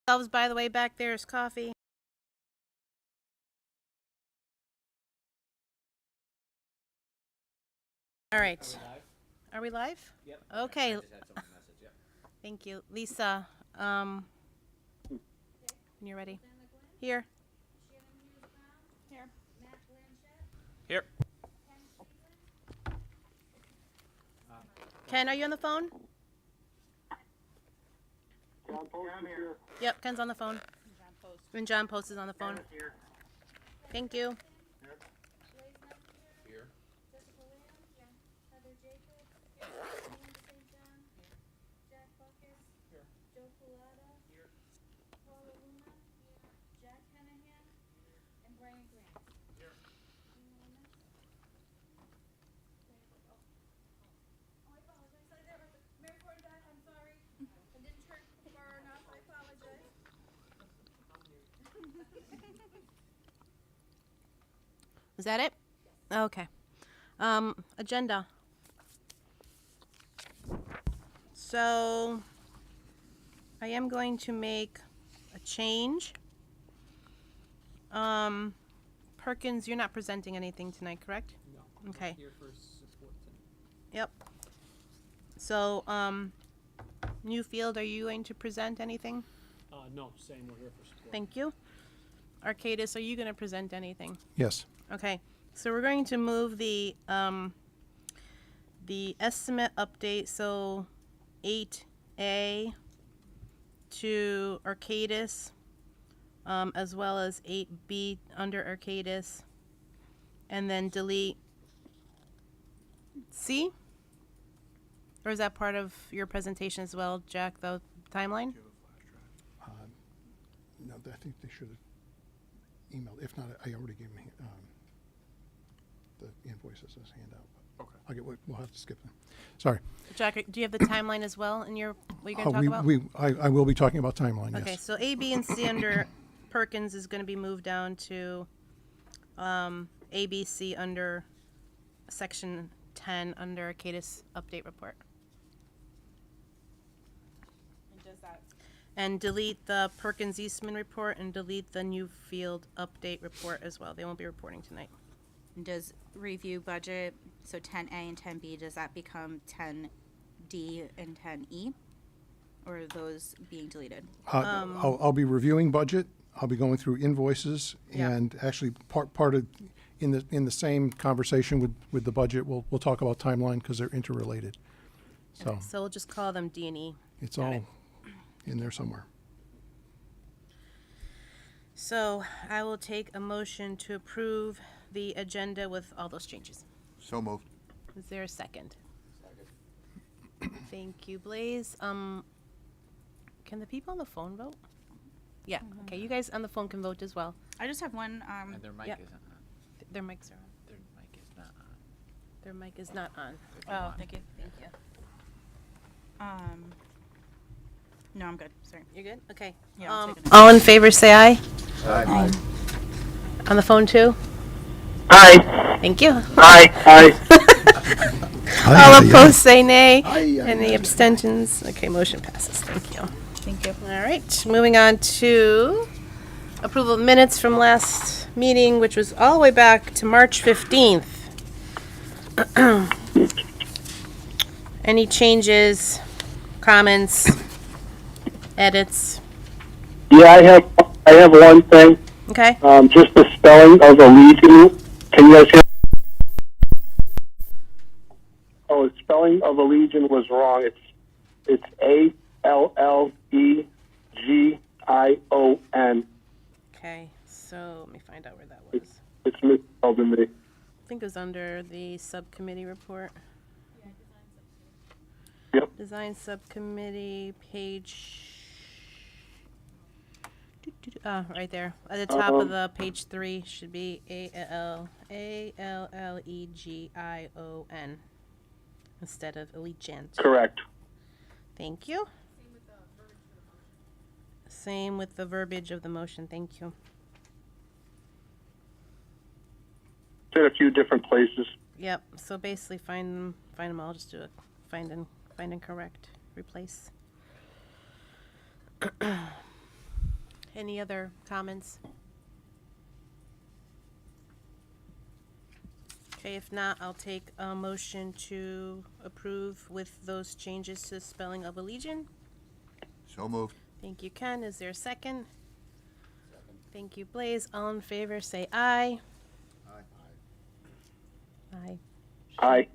Yourselves, by the way, back there is coffee. All right. Are we live? Yep. Okay. I just had someone message, yep. Thank you. Lisa, when you're ready. Here. Here. Ken, are you on the phone? John Post is here. Yep, Ken's on the phone. And John Post is on the phone. Here. Thank you. Here. Is that it? Okay. Agenda. So, I am going to make a change. Perkins, you're not presenting anything tonight, correct? No. Okay. Here for support tonight. Yep. So, Newfield, are you going to present anything? No, same, we're here for support. Thank you. Arcadis, are you going to present anything? Yes. Okay, so we're going to move the estimate update, so 8A to Arcadis, as well as 8B under Arcadis, and then delete C? Or is that part of your presentation as well, Jack, the timeline? No, I think they should have emailed. If not, I already gave them the invoices as handout. Okay. We'll have to skip them. Sorry. Jack, do you have the timeline as well in your, what you're going to talk about? I will be talking about timeline, Okay, yes. so A, B, and C under Perkins is going to be moved down to A, B, C under section 10 under Arcadis update report. And does that, And delete the Perkins Eastman report and delete the Newfield update report as well. They won't be reporting tonight. does review budget, so 10A and 10B, does that become 10D and 10E? Or are those being deleted? I'll be reviewing budget. I'll be going through invoices, Yeah. and actually part of in the same conversation with the budget, we'll talk about timeline because they're interrelated. So Okay, so we'll just call them D and E. it's got all it. in there somewhere. So I will take a motion to approve the agenda with all those changes. So moved. Is there a second? Thank you, Blaze. Can the people on the phone vote? Yeah, okay, you guys on the phone can vote as well. I just have one, And their mic Yep. isn't on. Their mics are on. Their mic is not on. Their mic is not on. oh, thank you. Thank you. No, I'm good, sorry. You're good? Okay. Yeah, I'll take it. All in favor, say aye. Aye. On the phone too? Aye. Thank you. Aye. All opposed, say nay. Aye, aye, Any aye, abstentions? Okay, motion passes. Thank you. Thank you. All right, moving on to approval of minutes from last meeting, which was all the way back to March 15th. Any changes, comments, edits? Yeah, I have one thing. Okay, Just the spelling of Allegiant. Can you guys hear? Oh, the spelling of Allegiant was wrong. It's Allegion. okay, so let me find out where that was. It's misspelled in the. I think it was under the subcommittee report. Yep. Design subcommittee, page, right there. At the top of the page 3 should be Allegion instead of Allegiant. Correct. Thank you. Same with the verbiage of the motion. Thank you. It's in a few different places. Yep. So basically, find them all. Just do it. Find and correct. Replace. Any other comments? Okay, if not, I'll take a motion to approve with those changes to spelling of Allegiant. So moved. Thank you, Ken. Is there a second? Thank you, Blaze. All in favor, say aye. Aye. Aye.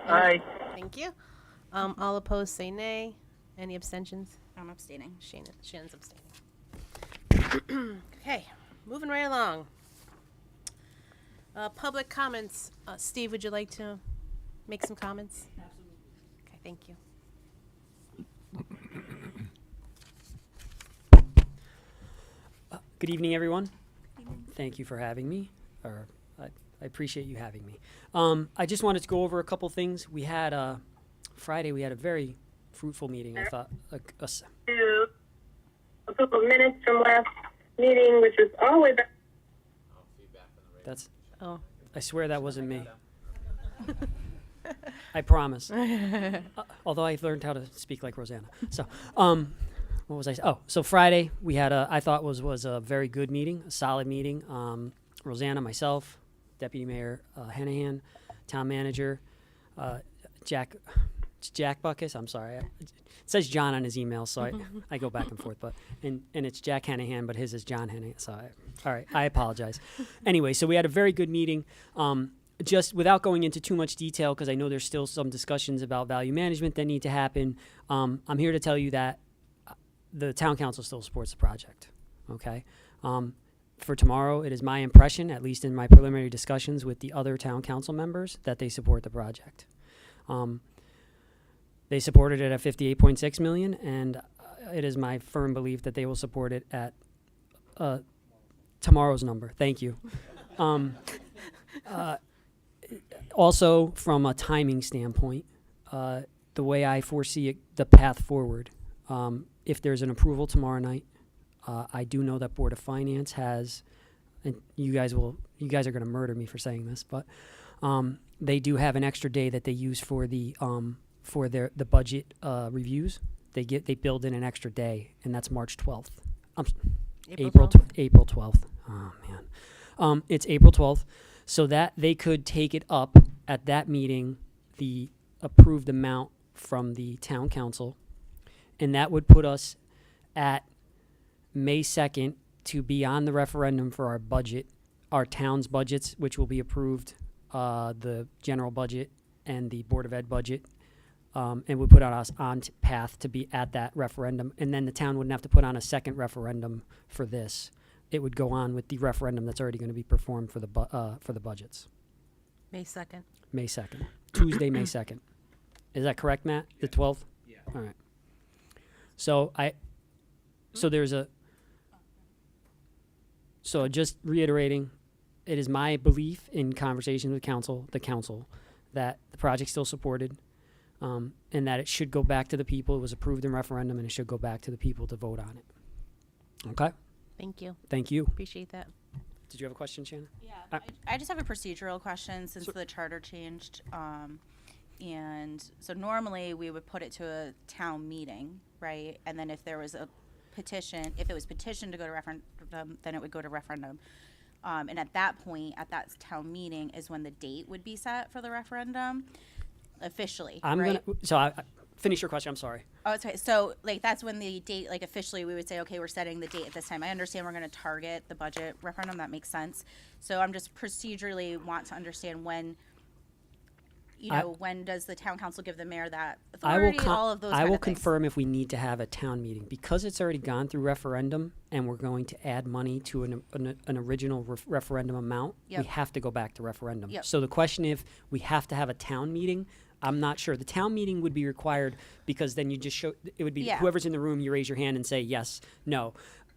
Aye. Thank you. All opposed, say nay. Any abstentions? I'm abstaining. Shannon's abstaining. Okay, moving right along. Public comments. Steve, would you like to make some comments? Absolutely. Okay, thank you. Good evening, everyone. Thank you for having me, or I appreciate you having me. I just wanted to go over a couple things. We had Friday. We had a very fruitful meeting. I thought. To a couple of minutes from last meeting, which was all the way back. That's. Oh. I swear that wasn't me. I promise. Although I learned how to speak like Rosanna. So, what was I? Oh, so Friday we had I thought was a very good meeting, a solid meeting. Rosanna, myself, Deputy Mayor Hanahan, Town Manager, Jack Buckus. I'm sorry, it says John on his email, so I go back and forth. But and it's Jack Hanahan, but his is John Hanahan. So all right, I apologize. Anyway, so we had a very good meeting. Just without going into too much detail, because I know there's still some discussions about value management that need to happen. I'm here to tell you that the town council still supports the project. Okay. For tomorrow, it is my impression, at least in my preliminary discussions with the other town council members, that they support the project. They supported it at 58.6 million, and it is my firm belief that they will support it at tomorrow's number. Thank you. Also, from a timing standpoint, the way I foresee it, the path forward, if there's an approval tomorrow night, I do know that Board of Finance has, and you guys are going to murder me for saying this, but they do have an extra day that they use for the budget reviews. They build in an extra day, and that's March 12th. April 12th. Oh man, it's April 12th, so that they could take it up at that meeting, the approved amount from the town council, and that would put us at May 2nd to be on the referendum for our budget, our town's budgets, which will be approved, the general budget and the Board of Ed budget, and would put us on path to be at that referendum. And then the town wouldn't have to put on a second referendum for this. It would go on with the referendum that's already going to be performed for the budgets. May 2nd. May 2nd. Tuesday, May 2nd. Is that correct, Matt? The 12th? Yeah. All right. So So just reiterating, it is my belief in conversation with the council, that the project's still supported, and that it should go back to the people. It was approved in referendum, and it should go back to the people to vote on it. Okay? Thank you. Thank you. Appreciate that. Did you have a question, Shannon? Yeah, I just have a procedural question since the charter changed. And so normally we would put it to a town meeting, right? And then if there was a petition, if it was petitioned to go to referendum, then it would go to referendum. And at that point, at that town meeting is when the date would be set for the referendum officially, right? Finish your question, I'm sorry. Oh, it's okay. So, like, that's when the date, like, officially we would say, okay, we're setting the date at this time. I understand we're going to target the budget referendum. That makes sense. So I'm just procedurally want to understand when, when does the town council give the mayor that authority, all of those I will things. confirm if we need to have a town meeting. Because it's already gone through referendum and we're going to add money to an original referendum amount, Yep. we have to go back to referendum. Yep. So the question if we have to have a town meeting, I'm not sure. The town meeting would be required because then you just show, it would be Yeah. whoever's in the room, you raise your hand and say yes, no.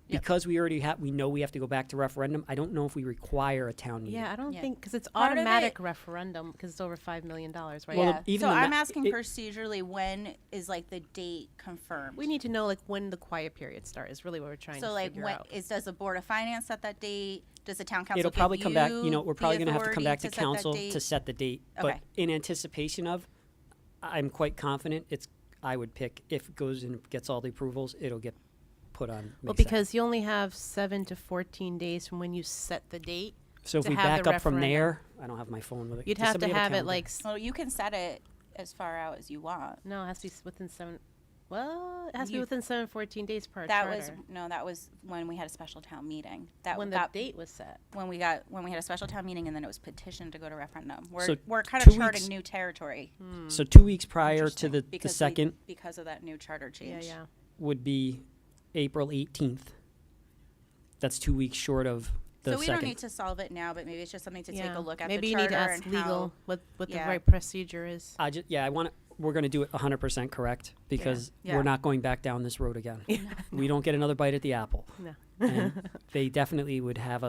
Yep. Because we know we have to go back to referendum, I don't know if we require a town meeting. Yeah, I don't Yeah. think, because it's Part of automatic it- referendum, because it's over $5 million, right? Well, Yeah. even So the I'm ma- asking it- procedurally, when is like the date confirmed? We need to know, like, when the quiet period starts, is really what we're trying So to like, figure when out. does the Board of Finance set that date? Does the town council It'll probably give come back, you we're the probably going to have to come authority back to set that council date? to set the date. But Okay. in anticipation of, I'm quite confident I would pick, if it goes and gets all the approvals, it'll get put on May Well, 2nd. because you only have 7 to 14 days from when you set the date. So if to we have back the up from referendum. there, I don't have my phone with it. You'd Does have to somebody a have it calendar? like, Well, you can set it as far out as you want. no, it has to be within 7, well, it has to be You- within 7, 14 days per That charter. was no, that was when we had a special town meeting. That When the that, date was set. when we had a special town meeting, and then it was petitioned to go to referendum. So We're kind 2 of charting weeks- new territory. So 2 weeks prior to the because we- second because of that new charter Yeah, change. yeah. would be April 18th. That's 2 weeks short of the So we second. don't need to solve it now, but maybe it's just something to take Yeah. a look at Maybe the you need charter to ask and legal how. what Yeah. the right procedure is. We're going to do it 100% correct because Yeah. we're not going back down this road again. We don't get another bite at the apple. No. And they definitely would have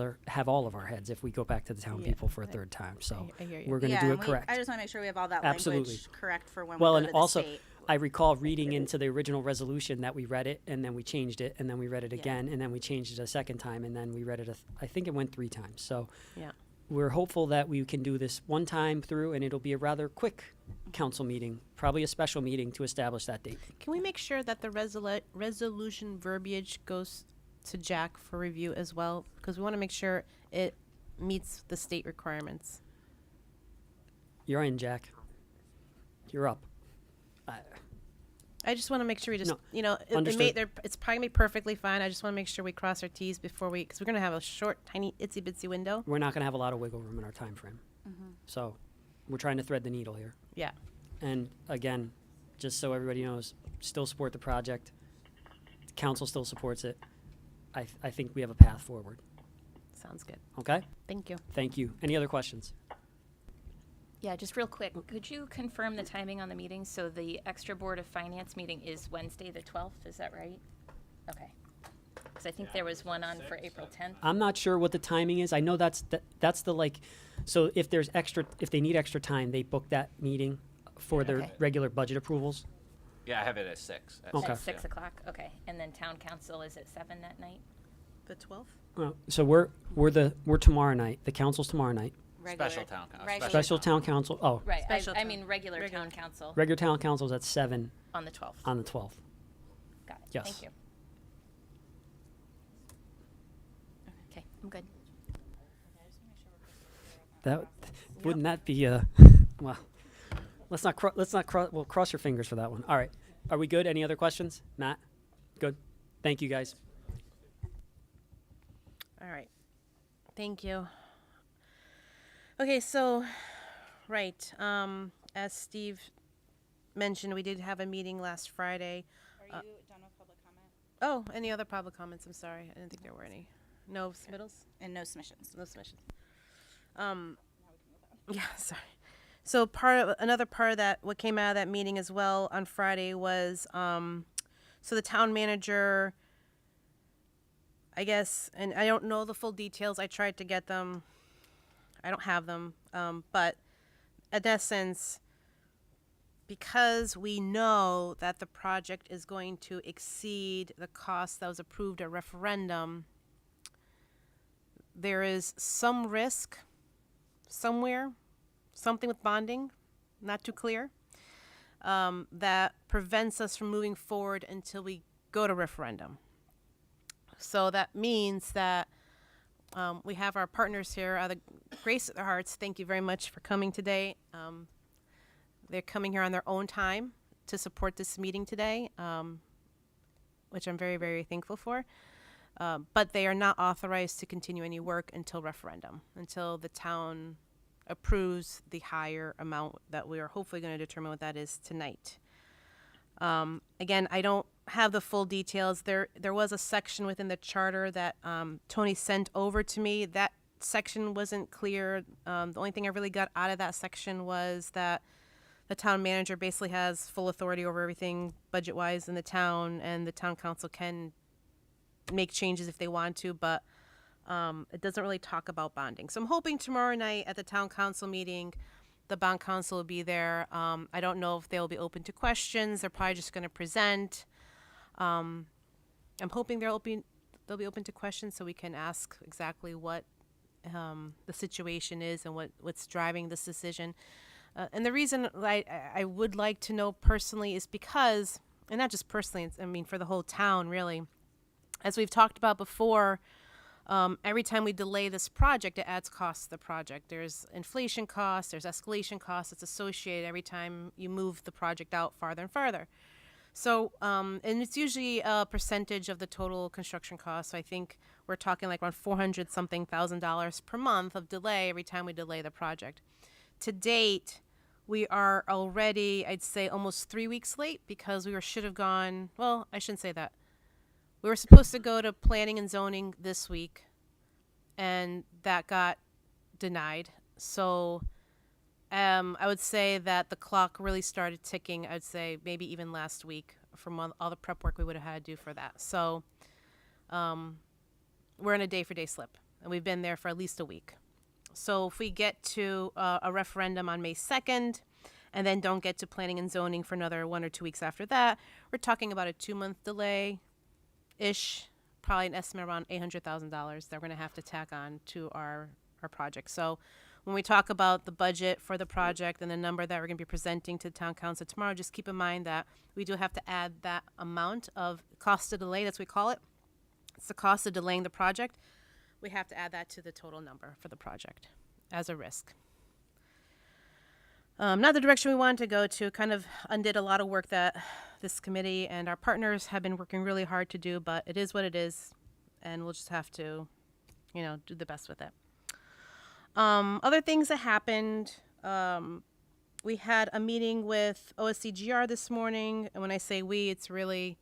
all of our heads if we go back to the town Yeah. people for a third time. So I hear you. we're going to Yeah, do and it correct. I just want to make sure we have all that Absolutely. language correct for when Well, we go and to the also, state. I recall reading into the original resolution that we read it and then we changed it and then we read it Yeah. again and then we changed it a second time and then we read it, I think it went 3 times. So Yeah. we're hopeful that we can do this one time through and it'll be a rather quick council meeting, probably a special meeting to establish that date. Can we make sure that the resolution verbiage goes to Jack for review as well? Because we want to make sure it meets the state requirements. You're in, Jack. You're up. I just want to make sure we just, No, it's understood. it's probably gonna be perfectly fine. I just want to make sure we cross our T's before because we're going to have a short, tiny, itsy bitsy window. We're not going to have a lot of wiggle room in our time frame. So we're trying to thread the needle here. Yeah. And again, just so everybody knows, still support the project. The council still supports it. I think we have a path forward. Sounds good. Okay? Thank you. Thank you. Any other questions? Yeah, just real quick, could you confirm the timing on the meeting? So the extra Board of Finance meeting is Wednesday, the 12th, is that right? Okay. Because I think there was one on for April 10th. I'm not sure what the timing is. I know that's the so if they need extra time, they book that meeting for their Okay. regular budget approvals. Yeah, I have it at 6. Okay. At 6 o'clock, okay. And then town council is at 7 that night? The 12th? So we're tomorrow night. The council's tomorrow night. Special town council. Regular Special town council. Oh, Right, Special I town- mean regular regular- town council regular town council's at 7 on the 12th. on the 12th. Got it. Yes. Thank you. Okay, I'm good. That wouldn't that be well? Let's not well, cross your fingers for that one. All right, are we good? Any other questions, Matt? Good. Thank you, guys. All right. Thank you. Okay, so, right, as Steve mentioned, we did have a meeting last Friday. Are you done with public comment? Oh, any other public comments? I'm sorry. I didn't think there were any. No submittals? And no submissions. No submissions. Yeah, sorry. So another part of that, what came out of that meeting as well on Friday was, so the town manager, I guess, and I don't know the full details. I tried to get them. I don't have them. But in essence, because we know that the project is going to exceed the cost that was approved at referendum, there is some risk somewhere, something with bonding, not too clear, that prevents us from moving forward until we go to referendum. So that means that we have our partners here, out of the grace of their hearts. Thank you very much for coming today. They're coming here on their own time to support this meeting today, which I'm very, very thankful for. But they are not authorized to continue any work until referendum, until the town approves the higher amount that we are hopefully going to determine what that is tonight. Again, I don't have the full details. There was a section within the charter that Tony sent over to me. That section wasn't clear. The only thing I really got out of that section was that the town manager basically has full authority over everything budget-wise in the town, and the town council can make changes if they want to, but it doesn't really talk about bonding. So I'm hoping tomorrow night at the town council meeting, the bond council will be there. I don't know if they'll be open to questions. They're probably just going to present. I'm hoping they'll be open to questions so we can ask exactly what the situation is and what's driving this decision. And the reason I would like to know personally is because, and not just personally, I mean for the whole town really, As we've talked about before, every time we delay this project, it adds costs to the project. There's inflation costs, there's escalation costs that's associated every time you move the project out farther and farther. So, and it's usually a percentage of the total construction cost. So I think we're talking like around $400-something thousand per month of delay every time we delay the project. To date, we are already, I'd say, almost 3 weeks late because should have gone, well, I shouldn't say that. We were supposed to go to planning and zoning this week, and that got denied. So I would say that the clock really started ticking, I'd say maybe even last week from all the prep work we would have had to do for that. So we're in a day-for-day slip, and we've been there for at least a week. So if we get to a referendum on May 2nd and then don't get to planning and zoning for another 1 or 2 weeks after that, we're talking about a 2-month delay-ish, probably an estimate around $800,000 that we're going to have to tack on to our project. So when we talk about the budget for the project and the number that we're going to be presenting to the town council tomorrow, just keep in mind that we do have to add that amount of cost of delay, that's what we call it. It's the cost of delaying the project. We have to add that to the total number for the project as a risk. Not the direction we wanted to go to, kind of undid a lot of work that this committee and our partners have been working really hard to do, but it is what it is, and we'll just have to, do the best with it. Other things that happened, we had a meeting with OSCGR this morning, and when I say we, it's really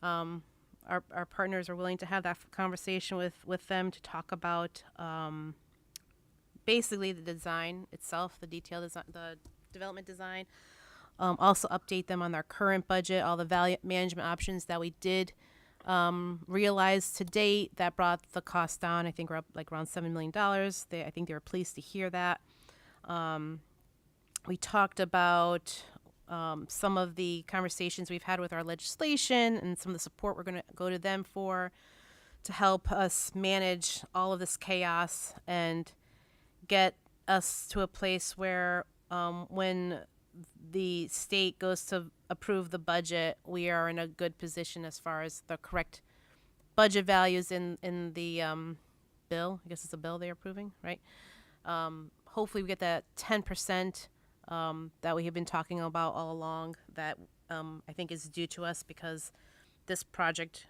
our partners are willing to have that conversation with them to talk about basically the design itself, the detailed design, the development design. Also update them on their current budget, all the value management options that we did realize to date that brought the cost down. I think we're up like around $7 million. I think they were pleased to hear that. We talked about some of the conversations we've had with our legislation and some of the support we're going to go to them for to help us manage all of this chaos and get us to a place where when the state goes to approve the budget, we are in a good position as far as the correct budget values in the bill. I guess it's a bill they're approving, right? Hopefully we get that 10% that we have been talking about all along that I think is due to us because this project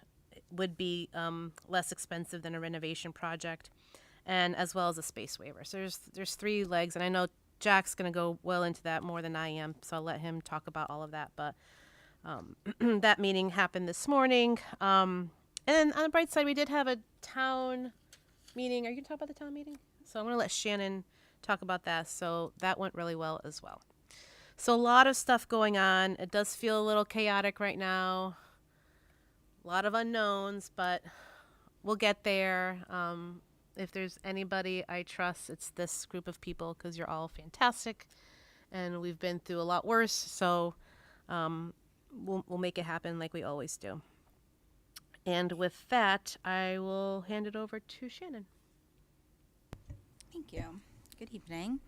would be less expensive than a renovation project, and as well as a space waiver. So there's 3 legs, and I know Jack's going to go well into that more than I am, so I'll let him talk about all of that. But that meeting happened this morning. And then on the bright side, we did have a town meeting. Are you going to talk about the town meeting? So I'm going to let Shannon talk about that. So that went really well as well. So a lot of stuff going on. It does feel a little chaotic right now. A lot of unknowns, but we'll get there. If there's anybody I trust, it's this group of people because you're all fantastic, and we've been through a lot worse. So we'll make it happen like we always do. And with that, I will hand it over to Shannon. Thank you. Good evening.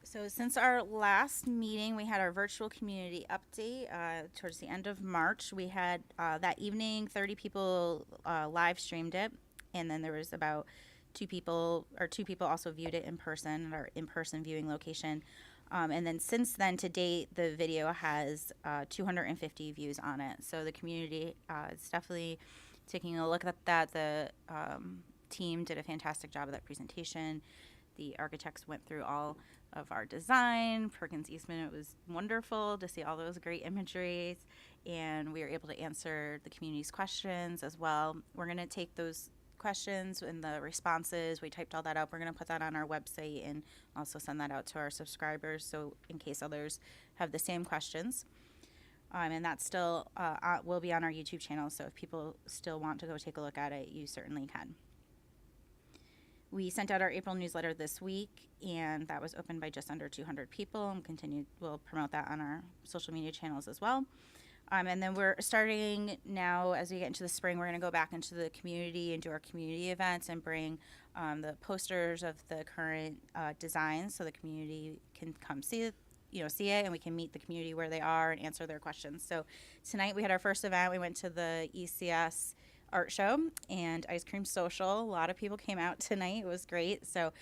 So since our last meeting, we had our virtual community update towards the end of March. We had that evening, 30 people live streamed it. And then there was about 2 people also viewed it in person at our in-person viewing location. And then since then, to date, the video has 250 views on it. So the community is definitely taking a look at that. The team did a fantastic job of that presentation. The architects went through all of our design. Perkins Eastman, it was wonderful to see all those great imageries. And we were able to answer the community's questions as well. We're going to take those questions and the responses. We typed all that up. We're going to put that on our website and also send that out to our subscribers so in case others have the same questions. And that still will be on our YouTube channel, so if people still want to go take a look at it, you certainly can. We sent out our April newsletter this week, and that was opened by just under 200 people, and we'll promote that on our social media channels as well. And then we're starting now, as we get into the spring, we're going to go back into the community and do our community events and bring the posters of the current designs so the community can come see it, and we can meet the community where they are and answer their questions. So tonight we had our first event. We went to the ECS art show and ice cream social. A lot of people came out tonight. It was great. So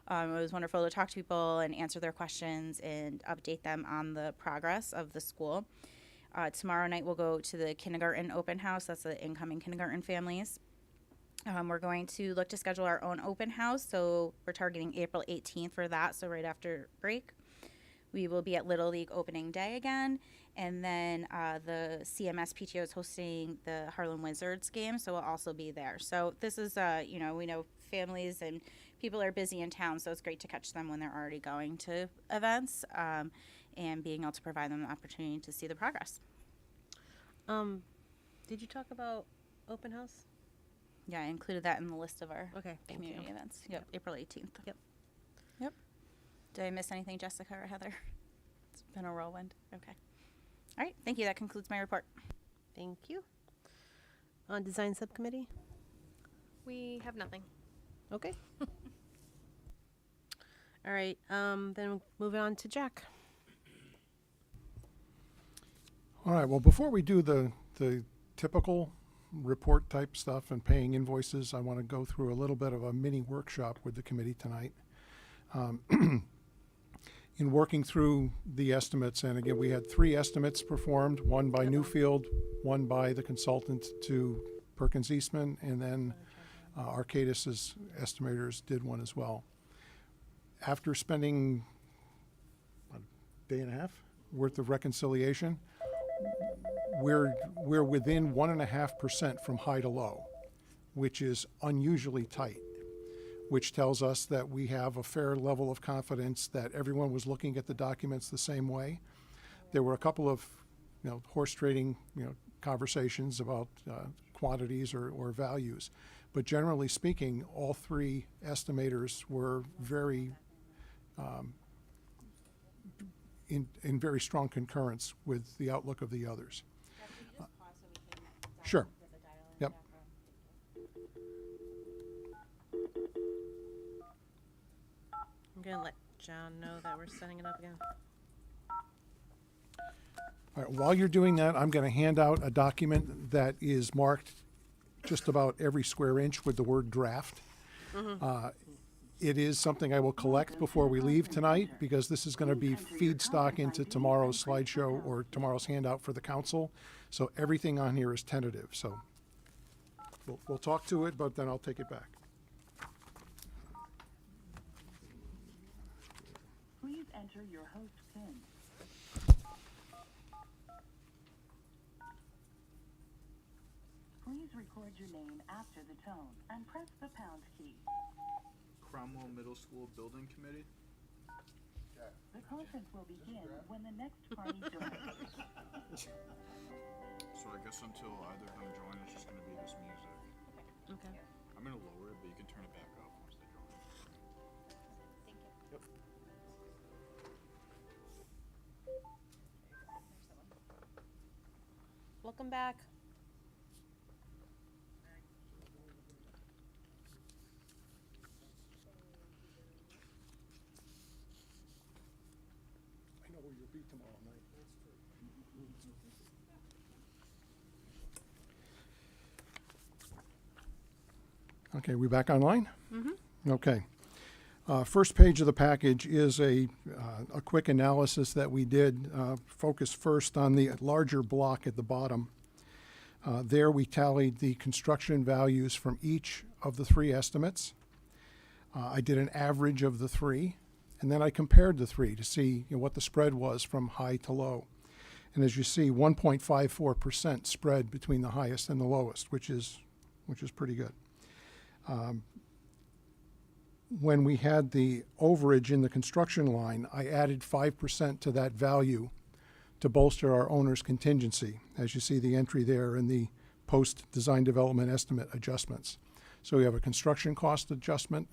it was wonderful to talk to people and answer their questions and update them on the progress of the school. Tomorrow night we'll go to the kindergarten open house. That's the incoming kindergarten families. We're going to look to schedule our own open house, so we're targeting April 18th for that, so right after break. We will be at Little League opening day again, and then the CMS PTO is hosting the Harlem Wizards game, so we'll also be there. So this is, we know families and people are busy in town, so it's great to catch them when they're already going to events, and being able to provide them the opportunity to see the progress. Did you talk about open house? Yeah, I included that in the list of our Okay, thank community you. events. Yep, April 18th. Yep. Yep. Did I miss anything, Jessica or Heather? It's been a whirlwind. Okay. All right, thank you. That concludes my report. Thank you. On design subcommittee? We have nothing. Okay. All right, then moving on to Jack. All right, well, before we do the typical report type stuff and paying invoices, I want to go through a little bit of a mini workshop with the committee tonight. In working through the estimates, and again, we had 3 estimates performed, one by Newfield, one by the consultant to Perkins Eastman, and then Arcadis's estimators did one as well. After spending a day and a half worth of reconciliation, we're within 1.5% from high to low, which is unusually tight, which tells us that we have a fair level of confidence that everyone was looking at the documents the same way. There were a couple of, horse trading, conversations about quantities or values, but generally speaking, all 3 estimators were very in very strong concurrence with the outlook of the others. Sure. Yep. I'm gonna let John know that we're setting it up again. All right, while you're doing that, I'm going to hand out a document that is marked just about every square inch with the word draft. It is something I will collect before we leave tonight, because this is going to be feedstock into tomorrow's slideshow or tomorrow's handout for the council. So everything on here is tentative. So we'll talk to it, but then I'll take it back. Please enter your host PIN. Please record your name after the tone and press the pound key. Cromwell Middle School Building Committee. The conference will begin when the next party joins. So I guess until either of them join, it's just going to be this music. Okay. I'm going to lower it, but you can turn it back up once they join. Thank you. Yep. Welcome back. I know where you'll be tomorrow night. Okay, we back online? Mm-hmm. Okay. First page of the package is a quick analysis that we did, focused first on the larger block at the bottom. There we tallied the construction values from each of the 3 estimates. I did an average of the 3, and then I compared the 3 to see what the spread was from high to low. And as you see, 1.54% spread between the highest and the lowest, which is pretty good. When we had the overage in the construction line, I added 5% to that value to bolster our owner's contingency, as you see the entry there in the post-design development estimate adjustments. So we have a construction cost adjustment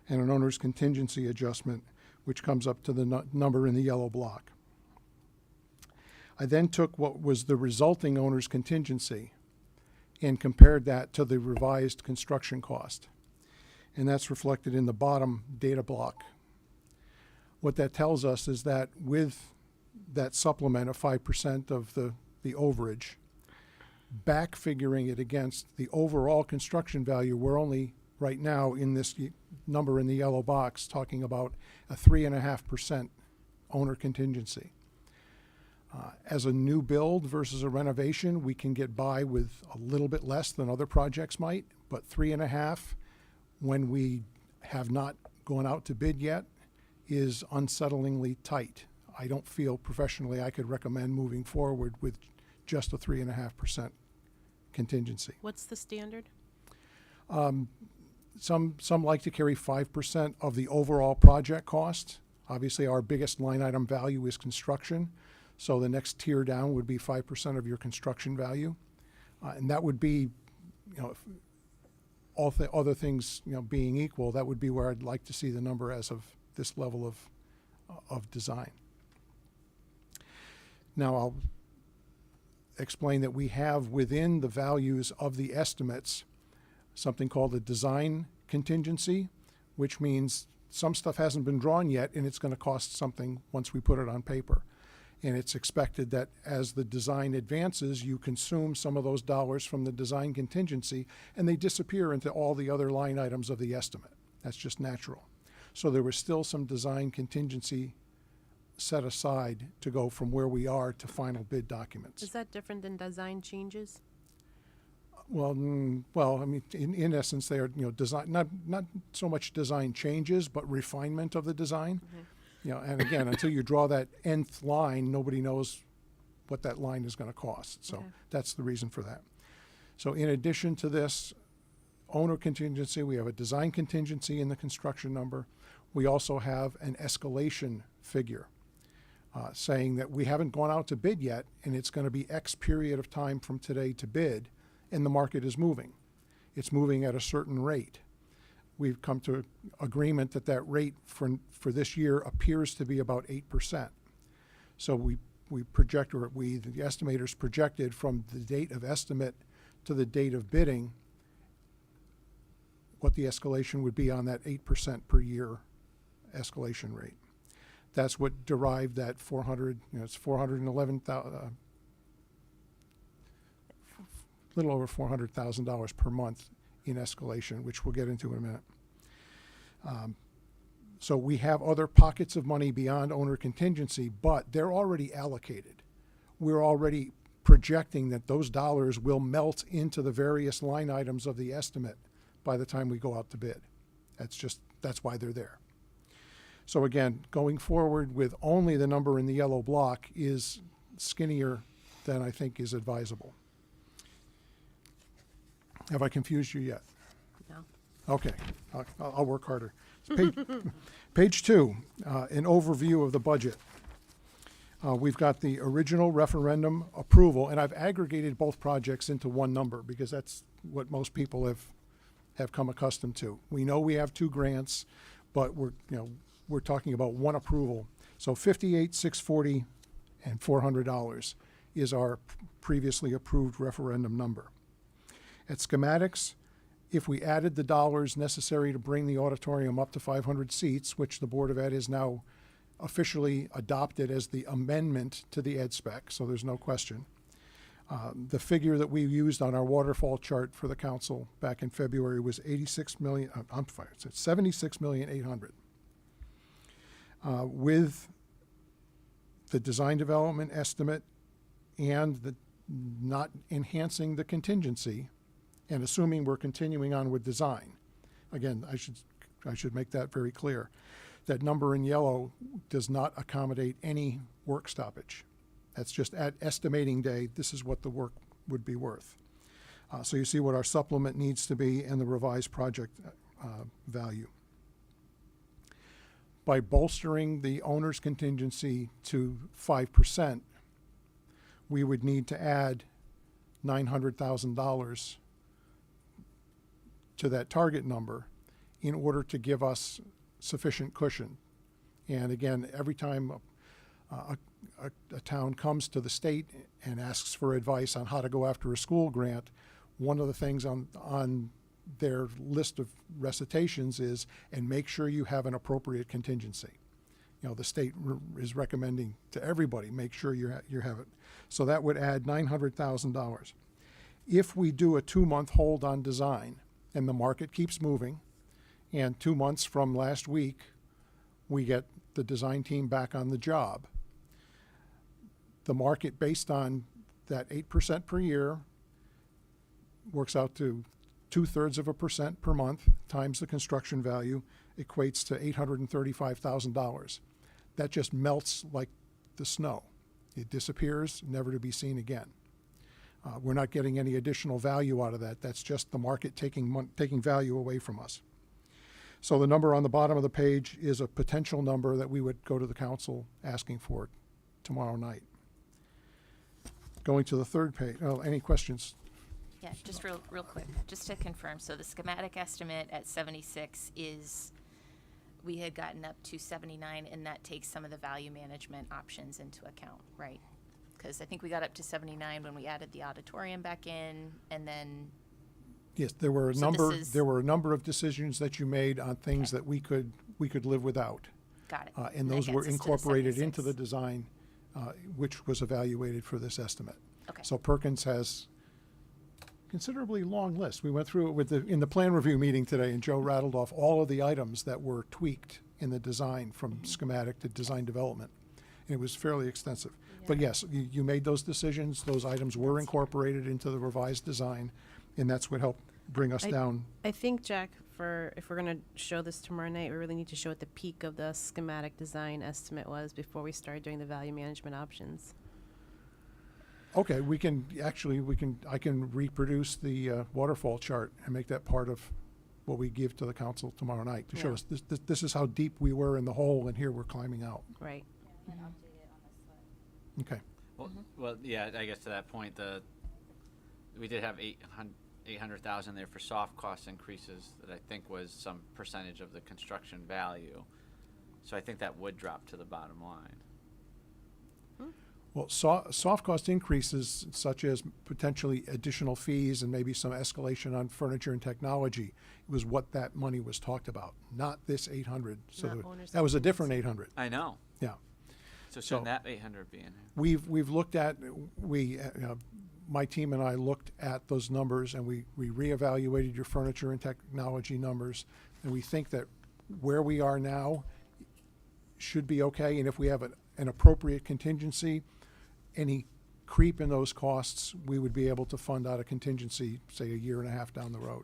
and an owner's contingency adjustment, which comes up to the number in the yellow block. I then took what was the resulting owner's contingency and compared that to the revised construction cost. And that's reflected in the bottom data block. What that tells us is that with that supplement of 5% of the overage, back figuring it against the overall construction value, we're only right now in this number in the yellow box talking about a 3.5% owner contingency. As a new build versus a renovation, we can get by with a little bit less than other projects might, but 3.5 when we have not gone out to bid yet is unsettlingly tight. I don't feel professionally I could recommend moving forward with just a 3.5% contingency. What's the standard? Some like to carry 5% of the overall project cost. Obviously, our biggest line item value is construction, so the next tier down would be 5% of your construction value, and that would be, if all other things being equal, that would be where I'd like to see the number as of this level of design. Now I'll explain that we have within the values of the estimates something called a design contingency, which means some stuff hasn't been drawn yet and it's going to cost something once we put it on paper. And it's expected that as the design advances, you consume some of those dollars from the design contingency and they disappear into all the other line items of the estimate. That's just natural. So there was still some design contingency set aside to go from where we are to final bid documents. Is that different than design changes? Well, I mean, in essence, they are, design, not so much design changes, but refinement of the design. And again, until you draw that nth line, nobody knows what that line is going to cost. So that's the reason for that. So in addition to this owner contingency, we have a design contingency in the construction number. We also have an escalation figure saying that we haven't gone out to bid yet, and it's going to be X period of time from today to bid, and the market is moving. It's moving at a certain rate. We've come to agreement that that rate for this year appears to be about 8%. So we project, or the estimators projected from the date of estimate to the date of bidding what the escalation would be on that 8% per year escalation rate. That's what derived that it's 411,000, little over $400,000 per month in escalation, which we'll get into in a minute. So we have other pockets of money beyond owner contingency, but they're already allocated. We're already projecting that those dollars will melt into the various line items of the estimate by the time we go out to bid. That's why they're there. So again, going forward with only the number in the yellow block is skinnier than I think is advisable. Have I confused you yet? No. Okay, I'll work harder. Page 2, an overview of the budget. We've got the original referendum approval, and I've aggregated both projects into one number because that's what most people have come accustomed to. We know we have 2 grants, but we're talking about one approval. So $58,640 and $400 is our previously approved referendum number. At schematics, if we added the dollars necessary to bring the auditorium up to 500 seats, which the Board of Ed has now officially adopted as the amendment to the ed spec, so there's no question. The figure that we used on our waterfall chart for the council back in February was $76,800,000. With the design development estimate and the not enhancing the contingency, and assuming we're continuing on with design. Again, I should make that very clear. That number in yellow does not accommodate any work stoppage. That's just at estimating day, this is what the work would be worth. So you see what our supplement needs to be and the revised project value. By bolstering the owner's contingency to 5%, we would need to add $900,000 to that target number in order to give us sufficient cushion. And again, every time a town comes to the state and asks for advice on how to go after a school grant, one of the things on their list of recitations is, and make sure you have an appropriate contingency. The state is recommending to everybody, make sure you have it. So that would add $900,000. If we do a 2-month hold on design and the market keeps moving, and 2 months from last week, we get the design team back on the job, the market based on that 8% per year works out to 0.2% per month times the construction value equates to $835,000. That just melts like the snow. It disappears, never to be seen again. We're not getting any additional value out of that. That's just the market taking value away from us. So the number on the bottom of the page is a potential number that we would go to the council asking for tomorrow night. Going to the third page. Oh, any questions? Yeah, just real quick, just to confirm. So the schematic estimate at 76 is, we had gotten up to 79, and that takes some of the value management options into account, right? Because I think we got up to 79 when we added the auditorium back in, and then Yes, there were a So number. this is- There were a number of decisions that you made on things Okay. that we could live without, got it. and that those were gets us to the incorporated into 76. the design, which was evaluated for this estimate. Okay. So Perkins has considerably long list. We went through it in the plan review meeting today, and Joe rattled off all of the items that were tweaked in the design from schematic to design development. And it was fairly extensive. But yes, you made those decisions. Those items were incorporated into the revised design, and that's what helped bring us down. I think, Jack, if we're going to show this tomorrow night, we really need to show what the peak of the schematic design estimate was before we start doing the value management options. Okay, I can reproduce the waterfall chart and make that part of what we give to the council tomorrow night to show Yeah. us this is how deep we were in the hole, and here we're climbing out. Right. Okay. Well, yeah, I guess to that point, we did have 800,000 there for soft cost increases that I think was some percentage of the construction value. So I think that would drop to the bottom line. Well, soft cost increases such as potentially additional fees and maybe some escalation on furniture and technology was what that money was talked about, not this 800. So Not owners' that was a options. different 800. I know. Yeah. So So- shouldn't that 800 be in here? We've looked at, my team and I looked at those numbers, and we reevaluated your furniture and technology numbers, and we think that where we are now should be okay, and if we have an appropriate contingency, any creep in those costs, we would be able to fund out a contingency, say, a year and a half down the road.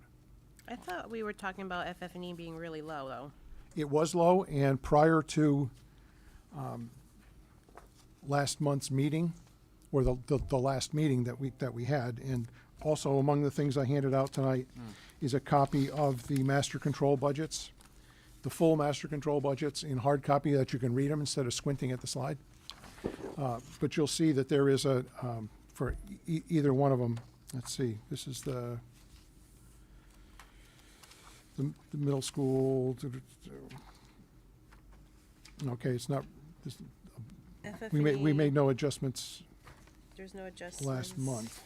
I thought we were talking about FF&E being really low, though. It was low, and prior to last month's meeting, or the last meeting that we had, and also among the things I handed out tonight is a copy of the master control budgets, the full master control budgets in hard copy that you can read them instead of squinting at the slide. But you'll see that there is for either one of them, let's see, this is the middle school. Okay, it's not, we made no adjustments There's no adjustments. last month.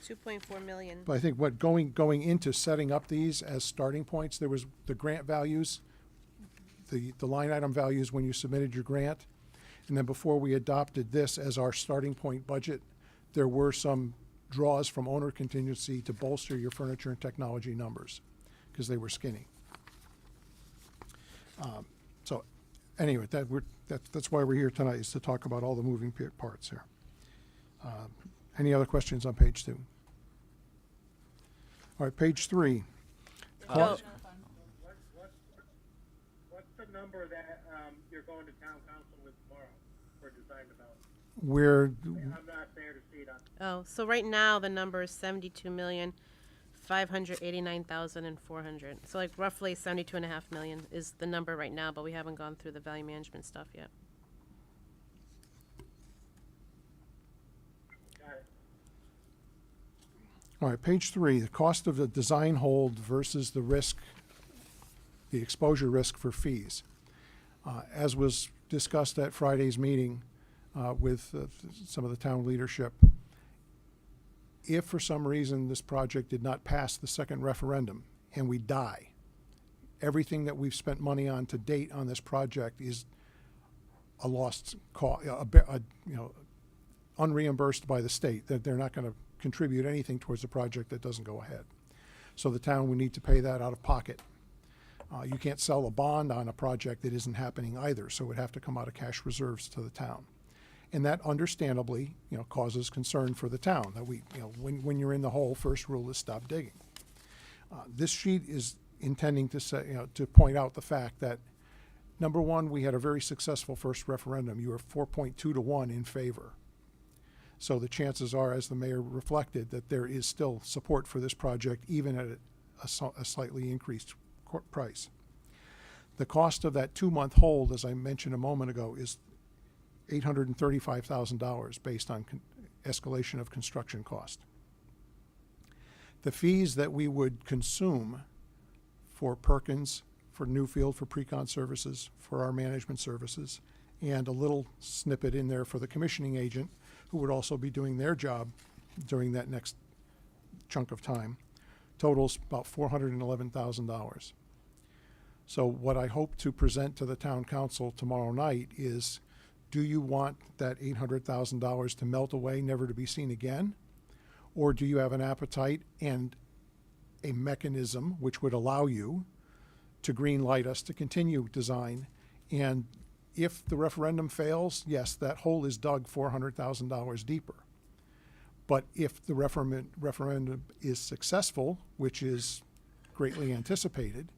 2.4 million. But I think what going into setting up these as starting points, there was the grant values, the line item values when you submitted your grant. And then before we adopted this as our starting point budget, there were some draws from owner contingency to bolster your furniture and technology numbers because they were skinny. So anyway, that's why we're here tonight, is to talk about all the moving parts here. Any other questions on page 2? All right, page 3. Oh, What's the number that you're going to town council with tomorrow for design development? Where, I'm not there to see it on. Oh, so right now the number is 72,589,400. So like roughly 72.5 million is the number right now, but we haven't gone through the value management stuff yet. all right, page 3, the cost of the design hold versus the risk, the exposure risk for fees. As was discussed at Friday's meeting with some of the town leadership, if for some reason this project did not pass the second referendum and we die, everything that we've spent money on to date on this project is a lost cause, unreimbursed by the state, that they're not going to contribute anything towards a project that doesn't go ahead. So the town would need to pay that out of pocket. You can't sell a bond on a project that isn't happening either, so it would have to come out of cash reserves to the town. And that understandably, causes concern for the town, that when you're in the hole, first rule is stop digging. This sheet is intending to say, to point out the fact that, number one, we had a very successful first referendum. You were 4.2 to 1 in favor. So the chances are, as the mayor reflected, that there is still support for this project, even at a slightly increased price. The cost of that 2-month hold, as I mentioned a moment ago, is $835,000 based on escalation of construction cost. The fees that we would consume for Perkins, for Newfield, for pre-con services, for our management services, and a little snippet in there for the commissioning agent, who would also be doing their job during that next chunk of time, totals about $411,000. So what I hope to present to the town council tomorrow night is, do you want that $800,000 to melt away, never to be seen again? Or do you have an appetite and a mechanism which would allow you to green light us to continue design? And if the referendum fails, yes, that hole is dug $400,000 deeper. But if the referendum is successful, which is greatly anticipated,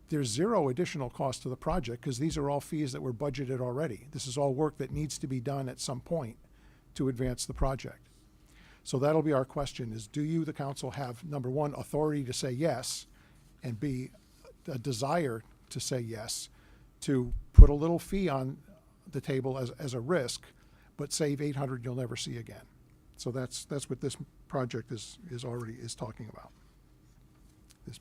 there's zero additional cost to the project, because these are all fees that were budgeted already. This is all work that needs to be done at some point to advance the project. So that'll be our question, is do you, the council, have, number one, authority to say yes, and B, a desire to say yes, to put a little fee on the table as a risk, but save 800 you'll never see again. So that's what this project is talking about. This.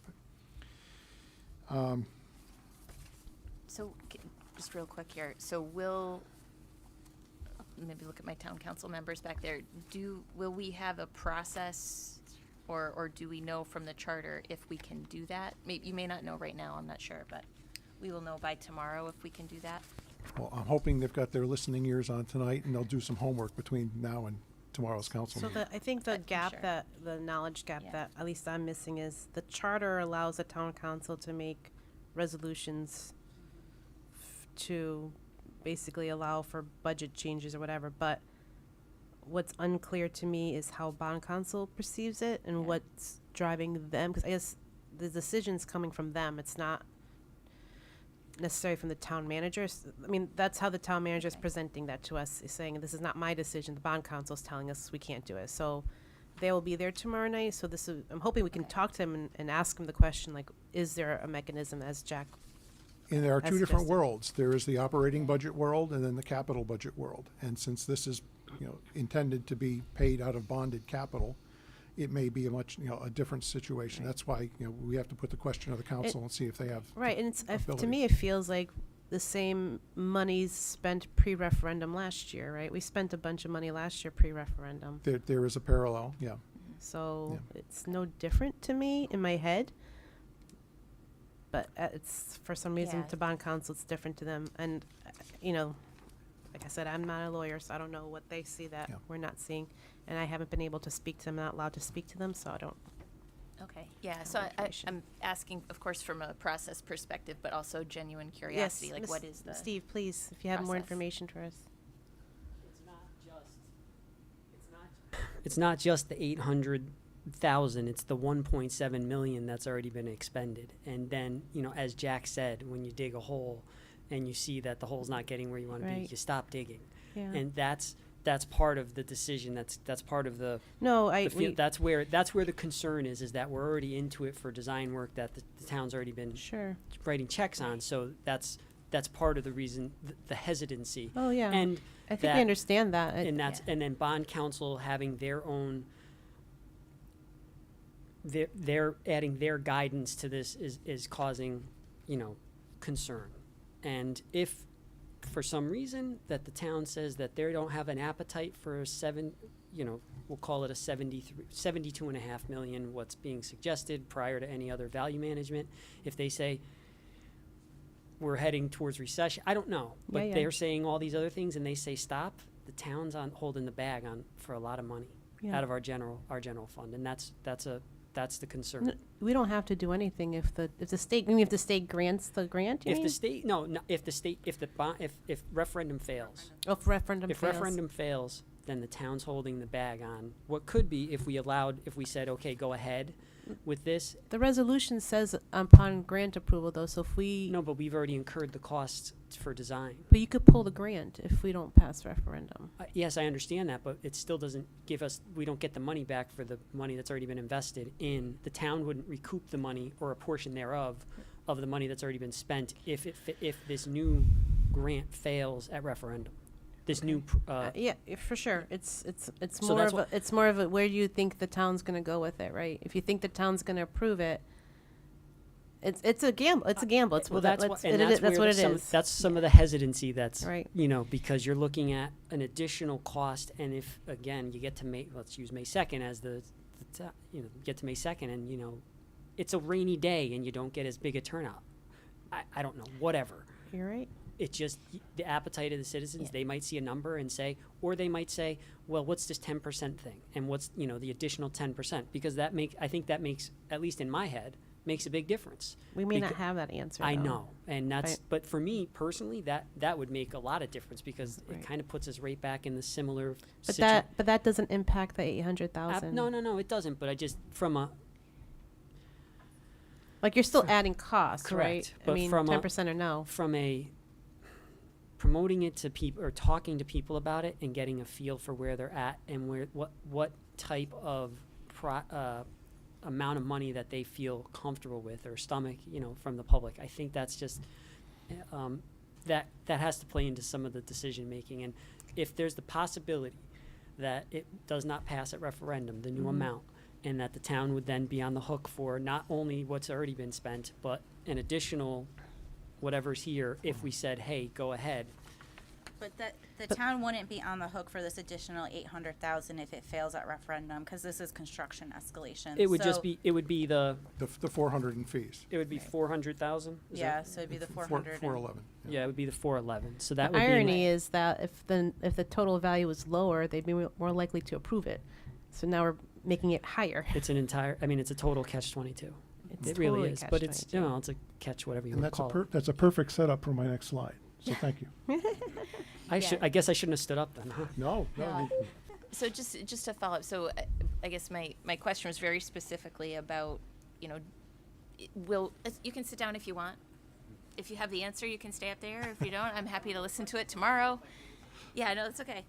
So, just real quick here, so will, maybe look at my town council members back there, will we have a process, or do we know from the charter if we can do that? Maybe, you may not know right now, I'm not sure, but we will know by tomorrow if we can do that. Well, I'm hoping they've got their listening ears on tonight, and they'll do some homework between now and tomorrow's council So meeting. I think the gap sure. the knowledge gap Yeah. that at least I'm missing is the charter allows the town council to make resolutions to basically allow for budget changes or whatever, but what's unclear to me is how bond council perceives it and Yeah. what's driving them, because I guess the decision's coming from them. It's not necessarily from the town managers. I mean, that's how the town manager is presenting that to us, is saying, this is not my decision. The bond council's telling us we can't do it. So they will be there tomorrow night. So this is, I'm hoping we can talk to them and ask them the question, like, is there a mechanism, as Jack? And there are as two different suggested. worlds. There is the operating budget world and then the capital budget world. And since this is, intended to be paid out of bonded capital, it may be a different situation. That's why, we have to put the question to the council and see if they have. Right, and it's, to ability. me, it feels like the same monies spent pre-referendum last year, right? We spent a bunch of money last year pre-referendum. There is a parallel, yeah. So it's no different to me in my head. But it's, for some reason, Yeah. to bond council, it's different to them. And, like I said, I'm not a lawyer, so I don't know what they see that Yeah. we're not seeing. And I haven't been able to speak to them, not allowed to speak to them, so I don't. Okay, yeah, More so information. I'm asking, of course, from a process perspective, but also genuine curiosity, like Miss what is the? Steve, please, if you have more process? information for us. It's not just the 800,000, it's the 1.7 million that's already been expended. And then, as Jack said, when you dig a hole and you see that the hole's not getting where you want to be, Right. you stop digging. Yeah. And that's part of the decision. That's part of the No, that's where the concern is that we're already into it for design work that the town's already been sure. writing checks on. So that's part of the reason, the hesitancy. Oh, yeah. And I think that- we understand that. and that's and then bond council having their own, they're adding their guidance to this is causing concern. And if for some reason that the town says that they don't have an appetite for we'll call it a 72.5 million, what's being suggested prior to any other value management, if they say we're heading towards recession, I don't know, but Yeah. they're saying all these other things and they say stop, the town's on holding the bag on for a lot of money Yeah. out of our general fund, and that's the concern. We don't have to do anything if the state, if the state grants the grant, you If the mean? state, if referendum fails, Oh, if referendum if fails. referendum fails, then the town's holding the bag on what could be if we said, okay, go ahead with this. The resolution says upon grant approval though, so if we, No, but we've already incurred the costs for design. but you could pull the grant if we don't pass referendum. Yes, I understand that, but it still doesn't give us, we don't get the money back for the money that's already been invested in. The town wouldn't recoup the money or a portion thereof of the money that's already been spent if this new grant fails at referendum. This new, Yeah, for sure. It's So more that's of what- it's more of a where do you think the town's gonna go with it, right? If you think the town's gonna approve it, it's a gamble. It's a gamble. It's well, what that's let's- what, it and is- that's that's where what it some, is. that's some of the hesitancy that's, Right. because you're looking at an additional cost, and if, again, you get to May, let's use May 2nd as get to May 2nd, and, it's a rainy day, and you don't get as big a turnout. I don't know, whatever. You're right. It's just the appetite of the citizens. They might see a number and say, or they might say, well, what's this 10% thing? And what's, the additional 10%? Because I think that makes, at least in my head, makes a big difference. We may not Beca- have that answer. I though. know. And that's, Right. but for me personally, that would make a lot of difference because Right. it kind of puts us right back in the similar But that doesn't impact the 800,000. No, it doesn't. But I just, from a, Like you're still adding costs, Correct, right? I but mean, from a- 10% or no. from a promoting it to people or talking to people about it and getting a feel for where they're at and what type of amount of money that they feel comfortable with or stomach, from the public. I think that's just that has to play into some of the decision making. And if there's the possibility that it does not pass at referendum, the new amount, and that the town would then be on the hook for not only what's already been spent, but an additional whatever's here if we said, hey, go ahead. But the town wouldn't be on the hook for this additional 800,000 if it fails at referendum, because this is construction escalation. It would just So- be, it would be the, The 400 in fees. it would be 400,000? Yeah, so it'd be the 400. 411. Yeah, it would be the 411. So that The would be. irony is that if the total value was lower, they'd be more likely to approve it. So now we're making it higher. It's it's a total catch-22. It's It really totally is, but it's, catch-22. it's a catch whatever you And want to that's call it. that's a perfect setup for my next slide. So thank you. I guess I shouldn't have stood up then, huh? No, No. So just to follow up, so I guess my question was very specifically about, you can sit down if you want. If you have the answer, you can stay up there. If you don't, I'm happy to listen to it tomorrow. Yeah, no, it's okay.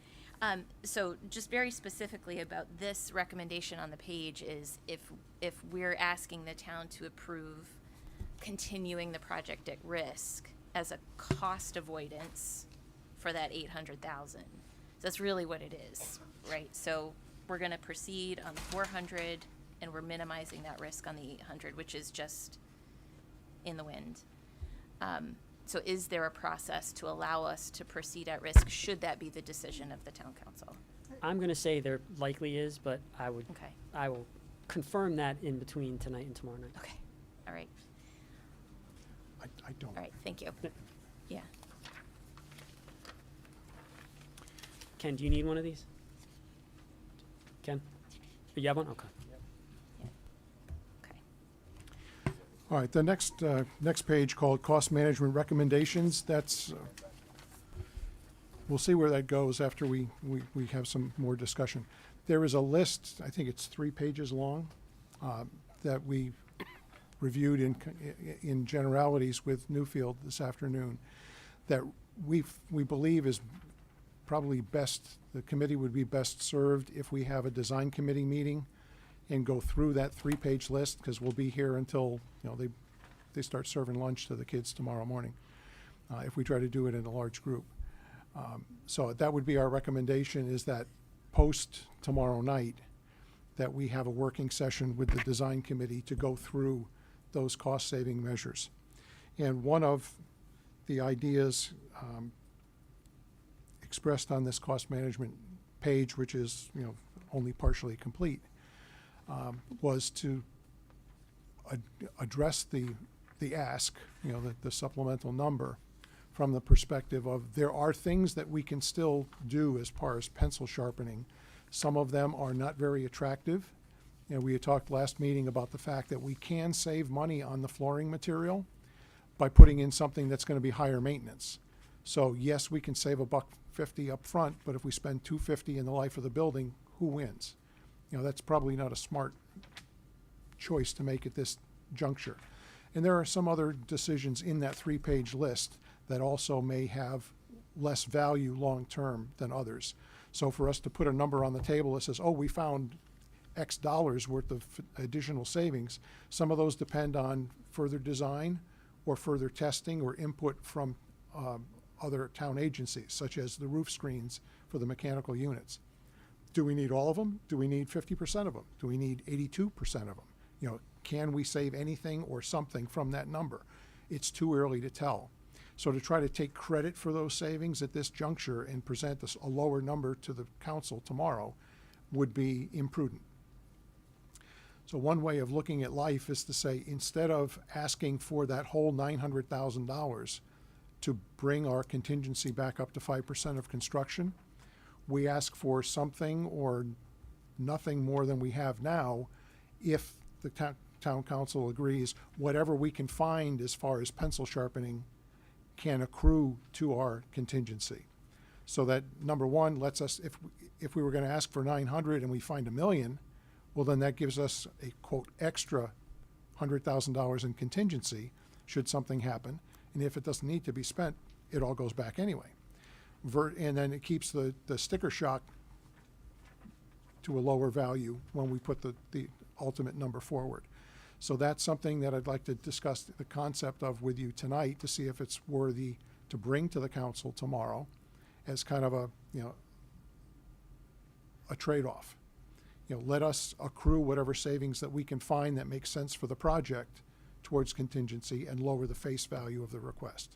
So just very specifically about this recommendation on the page is if we're asking the town to approve continuing the project at risk as a cost avoidance for that 800,000. That's really what it is, right? So we're going to proceed on the 400, and we're minimizing that risk on the 800, which is just in the wind. So is there a process to allow us to proceed at risk, should that be the decision of the town council? I'm going to say there likely is, but I Okay, will confirm that in between tonight and tomorrow night. okay, all right, I don't. all right, thank you. Yeah, Ken, do you need one of these? Ken? You have one? Okay. okay. All right, the next page called Cost Management Recommendations, that's, we'll see where that goes after we have some more discussion. There is a list, I think it's 3 pages long, that we reviewed in generalities with Newfield this afternoon, that we believe is probably best, the committee would be best served if we have a design committee meeting and go through that 3-page list, because we'll be here until, they start serving lunch to the kids tomorrow morning, if we try to do it in a large group. So that would be our recommendation, is that post tomorrow night, that we have a working session with the design committee to go through those cost-saving measures. And one of the ideas expressed on this cost management page, which is only partially complete, was to address the ask, the supplemental number from the perspective of there are things that we can still do as far as pencil sharpening. Some of them are not very attractive. You know, we had talked last meeting about the fact that we can save money on the flooring material by putting in something that's going to be higher maintenance. So yes, we can save $1.50 up front, but if we spend $2.50 in the life of the building, who wins? You know, that's probably not a smart choice to make at this juncture. And there are some other decisions in that 3-page list that also may have less value long-term than others. So for us to put a number on the table that says, oh, we found X dollars worth of additional savings, some of those depend on further design or further testing or input from other town agencies, such as the roof screens for the mechanical units. Do we need all of them? Do we need 50% of them? Do we need 82% of them? You know, can we save anything or something from that number? It's too early to tell. So to try to take credit for those savings at this juncture and present a lower number to the council tomorrow would be imprudent. So one way of looking at life is to say, instead of asking for that whole $900,000 to bring our contingency back up to 5% of construction, we ask for something or nothing more than we have now if the town council agrees whatever we can find as far as pencil sharpening can accrue to our contingency. So that, number one, lets us, if we were going to ask for 900 and we find $1 million, well, then that gives us a, quote, extra $100,000 in contingency should something happen. And if it doesn't need to be spent, it all goes back anyway. And then it keeps the sticker shock to a lower value when we put the ultimate number forward. So that's something that I'd like to discuss the concept of with you tonight to see if it's worthy to bring to the council tomorrow as kind of a, you know, a trade-off. You know, let us accrue whatever savings that we can find that makes sense for the project towards contingency and lower the face value of the request.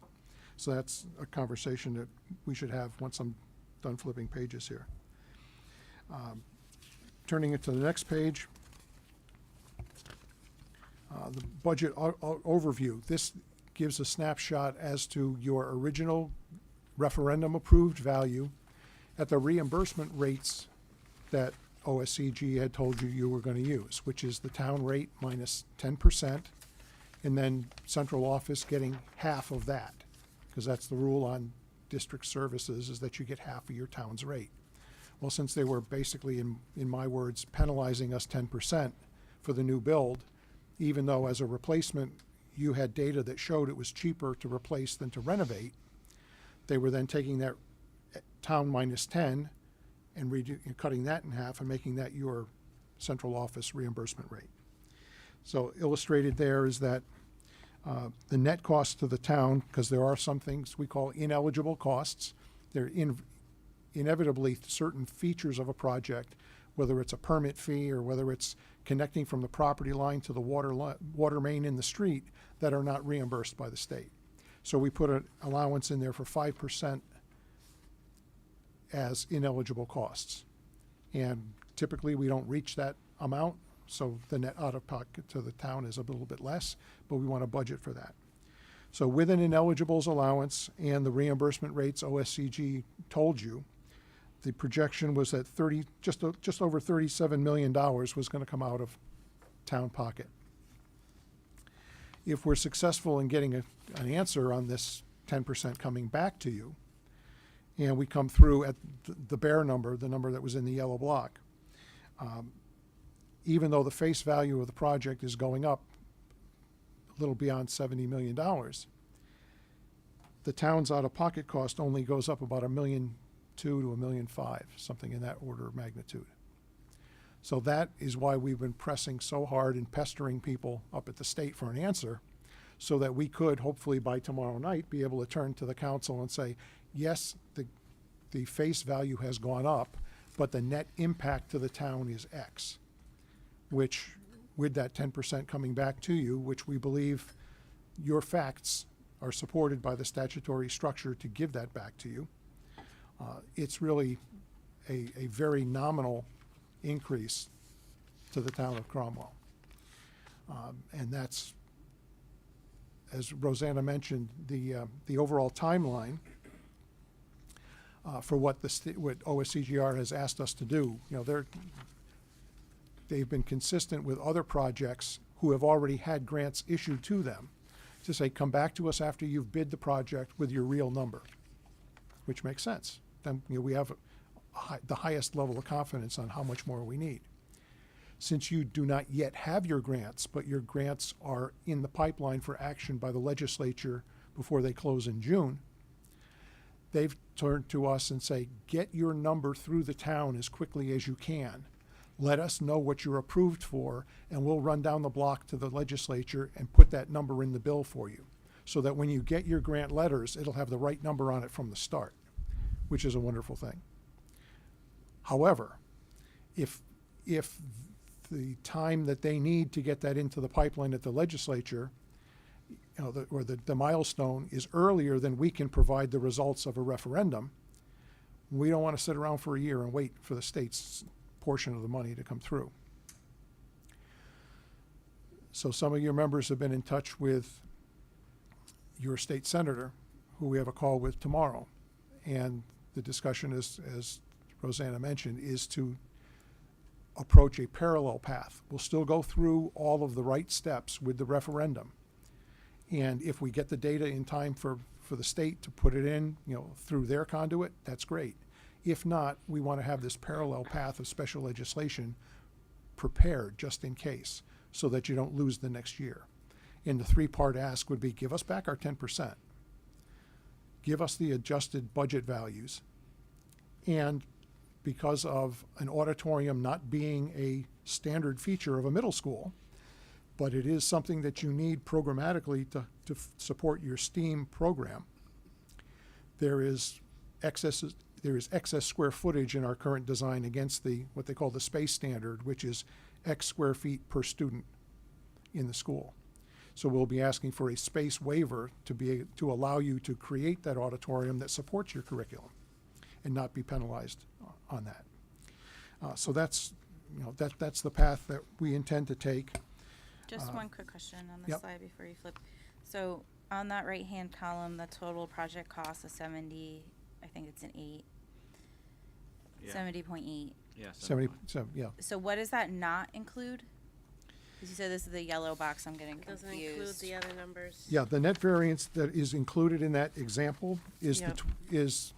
So that's a conversation that we should have once I'm done flipping pages here. Turning it to the next page, the budget overview. This gives a snapshot as to your original referendum approved value at the reimbursement rates that OSCG had told you were going to use, which is the town rate minus 10%, and then central office getting half of that, because that's the rule on district services, is that you get half of your town's rate. Well, since they were basically, in my words, penalizing us 10% for the new build, even though as a replacement you had data that showed it was cheaper to replace than to renovate, they were then taking that town minus 10 and cutting that in half and making that your central office reimbursement rate. So illustrated there is that the net cost to the town, because there are some things we call ineligible costs, they're inevitably certain features of a project, whether it's a permit fee or whether it's connecting from the property line to the water main in the street, that are not reimbursed by the state. So we put an allowance in there for 5% as ineligible costs. And typically we don't reach that amount, so the net out of pocket to the town is a little bit less, but we want to budget for that. So with an ineligibles allowance and the reimbursement rates OSCG told you, the projection was that just over $37 million was going to come out of town pocket. If we're successful in getting an answer on this 10% coming back to you, and we come through at the bare number, the number that was in the yellow block, even though the face value of the project is going up a little beyond $70 million, the town's out-of-pocket cost only goes up about $1.2 million to $1.5 million, something in that order of magnitude. So that is why we've been pressing so hard and pestering people up at the state for an answer, so that we could, hopefully by tomorrow night, be able to turn to the council and say, yes, the face value has gone up, but the net impact to the town is X, which, with that 10% coming back to you, which we believe your facts are supported by the statutory structure to give that back to you, it's really a very nominal increase to the town of Cromwell. And that's as Rosanna mentioned, the overall timeline for what what OSCGR has asked us to do, they've been consistent with other projects who have already had grants issued to them to say, come back to us after you've bid the project with your real number, which makes sense. Then we have the highest level of confidence on how much more we need. Since you do not yet have your grants, but your grants are in the pipeline for action by the legislature before they close in June, they've turned to us and say, get your number through the town as quickly as you can. Let us know what you're approved for, and we'll run down the block to the legislature and put that number in the bill for you, so that when you get your grant letters, it'll have the right number on it from the start, which is a wonderful thing. However, if the time that they need to get that into the pipeline at the legislature, the milestone is earlier than we can provide the results of a referendum, we don't want to sit around for a year and wait for the state's portion of the money to come through. So some of your members have been in touch with your state senator, who we have a call with tomorrow. And the discussion is, as Rosanna mentioned, is to approach a parallel path. We'll still go through all of the right steps with the referendum. And if we get the data in time for the state to put it in, through their conduit, that's great. If not, we want to have this parallel path of special legislation prepared just in case, so that you don't lose the next year. And the three-part ask would be, give us back our 10%. Give us the adjusted budget values. And because of an auditorium not being a standard feature of a middle school, but it is something that you need programmatically to support your STEAM program, there is excess square footage in our current design against what they call the space standard, which is X square feet per student in the school. So we'll be asking for a space waiver to allow you to create that auditorium that supports your curriculum and not be penalized on that. So that's the path that we intend to take. Just one quick question on this Yep. slide before you flip. So on that right-hand column, the total project cost is 70, I think it's an 8. Yeah. 70.8. Yeah. 77, yeah. So what does that not include? Because you said this is the yellow box, I'm getting It doesn't confused. include the other numbers. Yeah, the net variance that is included in that example is Yep. is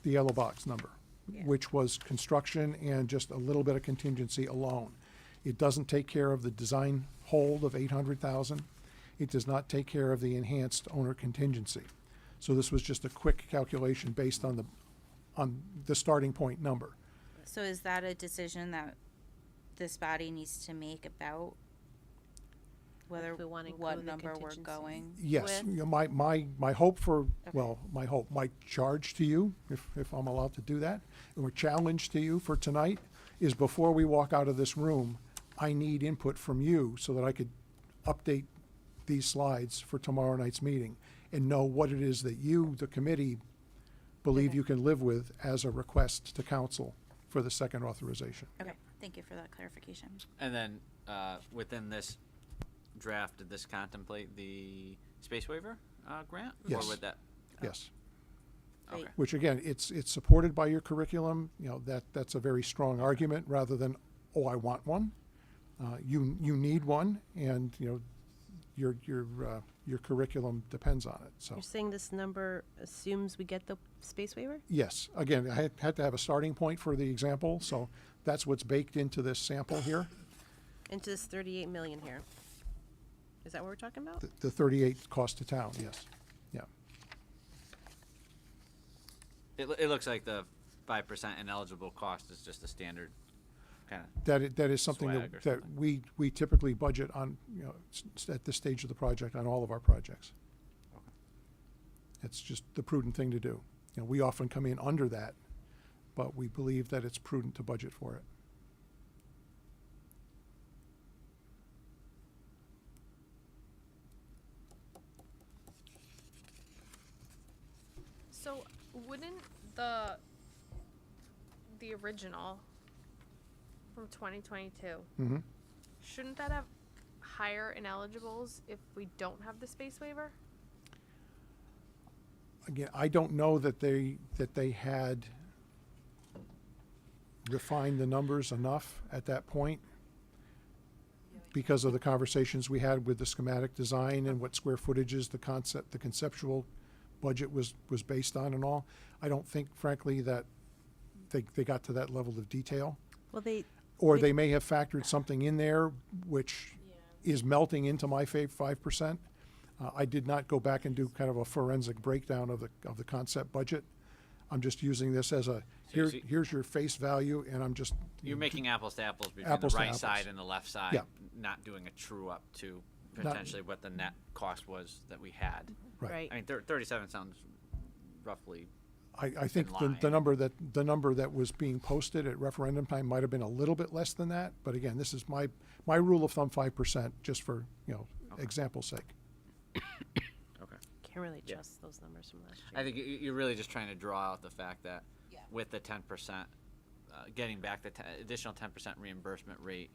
the yellow box number, Yeah. which was construction and just a little bit of contingency alone. It doesn't take care of the design hold of 800,000. It does not take care of the enhanced owner contingency. So this was just a quick calculation based on the starting point number. So is that a decision that this body needs to make about whether If we wanna what include the number we're contingency. going Yes, with? my hope for, my charge to you, if I'm allowed to do that, or challenge to you for tonight, is before we walk out of this room, I need input from you so that I could update these slides for tomorrow night's meeting and know what it is that you, the committee, believe Okay. you can live with as a request to council for the second authorization. Okay, thank you for that clarification. And then within this draft, did this contemplate the space waiver grant? Yes. Or would that? Yes. Great. Okay. Which again, it's supported by your curriculum, that's a very strong argument rather than, oh, I want one. You need one, and your curriculum depends on it. So You're saying this number assumes we get the space waiver? yes, again, I had to have a starting point for the example, so that's what's baked into this sample here. Into this 38 million here. Is that what we're talking about? The 38 cost to town, yes, yeah. It looks like the 5% ineligible cost is just a standard kind of. That is something Swag or that something. we typically budget on, at this stage of the project on all of our projects. Okay. It's just the prudent thing to do. We often come in under that, but we believe that it's prudent to budget for it. So wouldn't the original from 2022 Mm-hmm. shouldn't that have higher ineligibles if we don't have the space waiver? Again, I don't know that they had refined the numbers enough at that point because of the conversations we had with the schematic design and what square footages the conceptual budget was based on and all. I don't think, frankly, that they got to that level of detail. Well, Or they may have factored something in there which is melting into my 5%. I did not go back and do kind of a forensic breakdown of the concept budget. I'm just using this as a, here's your face value, and I'm just. You're making apples to apples between Apples the to right apples. side and the left side, Yeah. not doing a true up to Not- potentially what the net cost was that we had. right. I mean, 37 sounds roughly. I think in the line. number that was being posted at referendum time might have been a little bit less than that, but again, this is my rule of thumb, 5%, just for, example's sake. Okay. Can't really trust those numbers from last year. I think you're really just trying to draw out the fact that with the 10%, getting back the additional 10% reimbursement rate,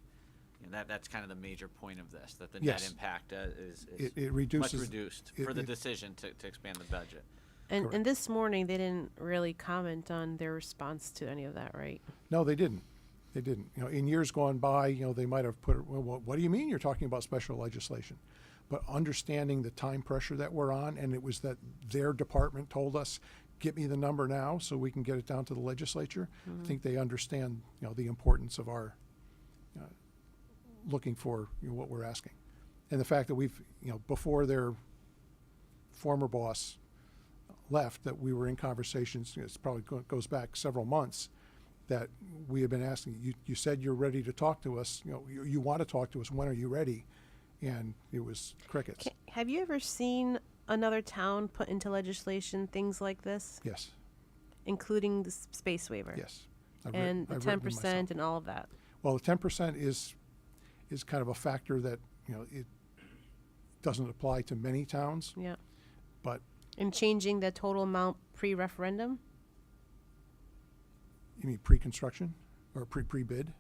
that's kind of the major point of this, that the net Yes. impact is It much reduces. reduced it- for the it- decision to expand the budget. And this morning, they didn't really comment on their response to any of that, right? No, they didn't. They didn't. In years gone by, they might have put, well, what do you mean you're talking about special legislation? But understanding the time pressure that we're on, and it was that their department told us, get me the number now so we can get it down to the legislature. I think they understand, the importance of our looking for what we're asking. And the fact that we've, before their former boss left, that we were in conversations, it's probably goes back several months, that we have been asking, you said you're ready to talk to us, you want to talk to us, when are you ready? And it was crickets. Have you ever seen another town put into legislation things like this, Yes, including the space waiver? yes. I've And the I've written 10% myself. and all of that? Well, the 10% is kind of a factor that, it doesn't apply to many towns, Yeah. but And changing the total amount pre-referendum? you mean pre-construction or pre-bid?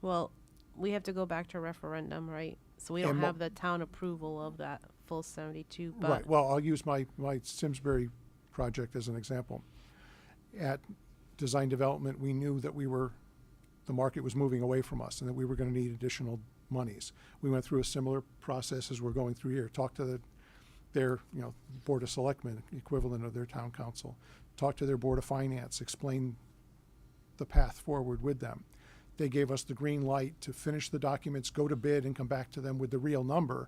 Well, we have to go back to referendum, right? So we don't And mo- have the town approval of that full 72, but. Right, well, I'll use my Simsbury project as an example. At design development, we knew that the market was moving away from us and that we were gonna need additional monies. We went through a similar process as we're going through here, talked to their, Board of Selectmen, equivalent of their town council, talked to their Board of Finance, explained the path forward with them. They gave us the green light to finish the documents, go to bid, and come back to them with the real number,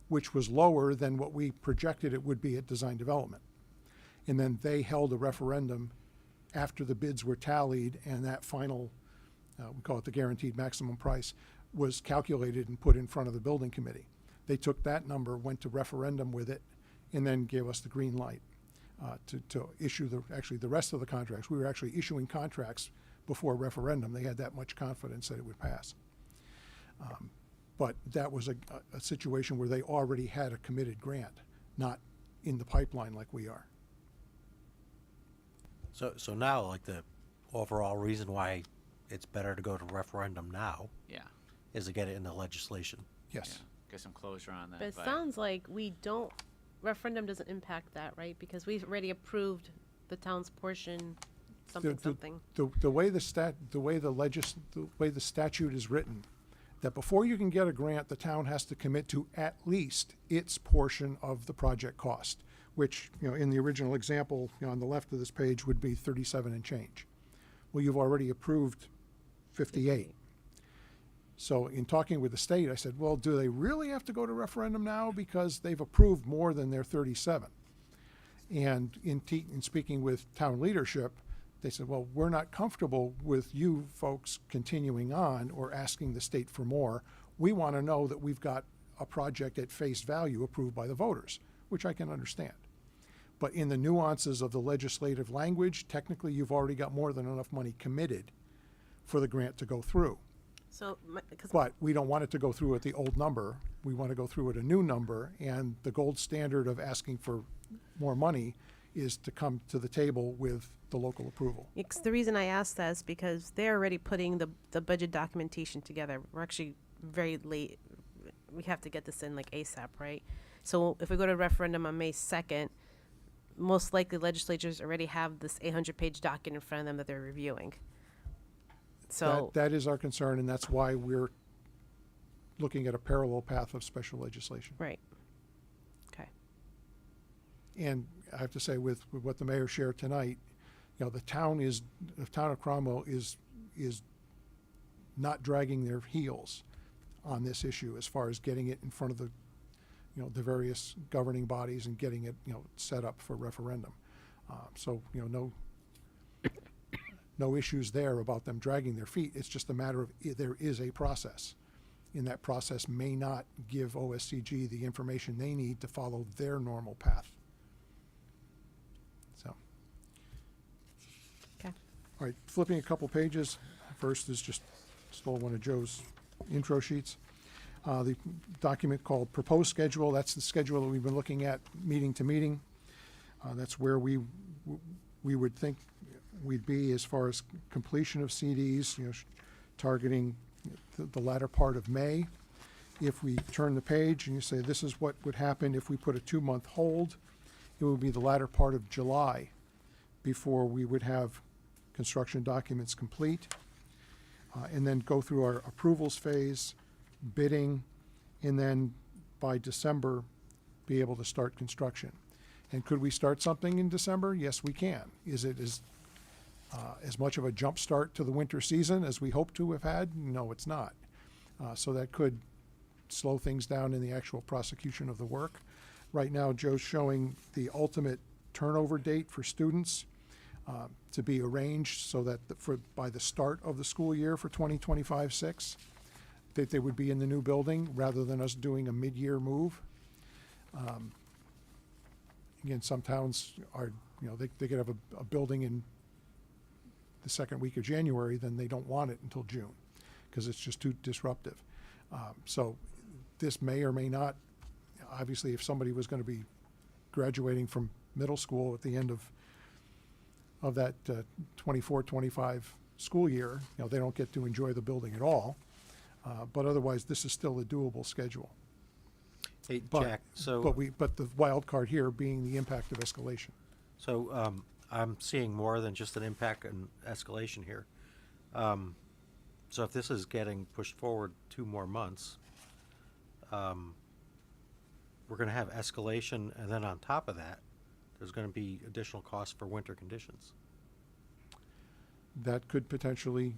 which was lower than what we projected it would be at design development. And then they held a referendum after the bids were tallied, and that final, we call it the guaranteed maximum price, was calculated and put in front of the building committee. They took that number, went to referendum with it, and then gave us the green light to issue the rest of the contracts. We were actually issuing contracts before referendum. They had that much confidence that it would pass. But that was a situation where they already had a committed grant, not in the pipeline like we are. So now, like, the overall reason why it's better to go to referendum now Yeah. is to get it in the legislation. Yes. Yeah. Get some closure on that. But it by- sounds like referendum doesn't impact that, right? Because we've already approved the town's portion, something, something. The way the statute is written, that before you can get a grant, the town has to commit to at least its portion of the project cost, which, in the original example, on the left of this page would be 37 and change. Well, you've already approved 58. So in talking with the state, I said, well, do they really have to go to referendum now because they've approved more than their 37? And in speaking with town leadership, they said, well, we're not comfortable with you folks continuing on or asking the state for more. We want to know that we've got a project at face value approved by the voters, which I can understand. But in the nuances of the legislative language, technically you've already got more than enough money committed for the grant to go through. So, But we don't want it to go through at the old number. We want to go through at a new number, and the gold standard of asking for more money is to come to the table with the local approval. the reason I asked that is because they're already putting the budget documentation together. We're actually very late we have to get this in like ASAP, right? So if we go to referendum on May 2nd, most likely legislatures already have this 800-page document in front of them that they're reviewing. So That is our concern, and that's why we're looking at a parallel path of special legislation. right. Okay. And I have to say, with what the mayor shared tonight, you know, the town of Cromwell is not dragging their heels on this issue as far as getting it in front of the, you know, the various governing bodies and getting it, you know, set up for referendum. So, you know, no issues there about them dragging their feet. It's just a matter of there is a process. And that process may not give OSCG the information they need to follow their normal path. So. Okay. All right, flipping a couple pages. First is just stole one of Joe's intro sheets. The document called Proposed Schedule, that's the schedule that we've been looking at meeting to meeting. That's where we would think we'd be as far as completion of CDs, you know, targeting the latter part of May. If we turn the page and you say this is what would happen if we put a 2-month hold, it would be the latter part of July before we would have construction documents complete. And then go through our approvals phase, bidding, and then by December, be able to start construction. And could we start something in December? Yes, we can. Is it as much of a jump start to the winter season as we hope to have had? No, it's not. So that could slow things down in the actual prosecution of the work. Right now, Joe's showing the ultimate turnover date for students to be arranged so that by the start of the school year for 2025-6, that they would be in the new building rather than us doing a mid-year move. Again, some towns are, you know, they could have a building in the second week of January, then they don't want it until June because it's just too disruptive. So this may or may not, obviously, if somebody was going to be graduating from middle school at the end of that 24-25 school year, you know, they don't get to enjoy the building at all. But otherwise, this is still a doable schedule. Hey, But, Jack, so. but the wild card here being the impact of escalation. So I'm seeing more than just an impact and escalation here. So if this is getting pushed forward 2 more months, we're going to have escalation, and then on top of that, there's going to be additional costs for winter conditions. That could potentially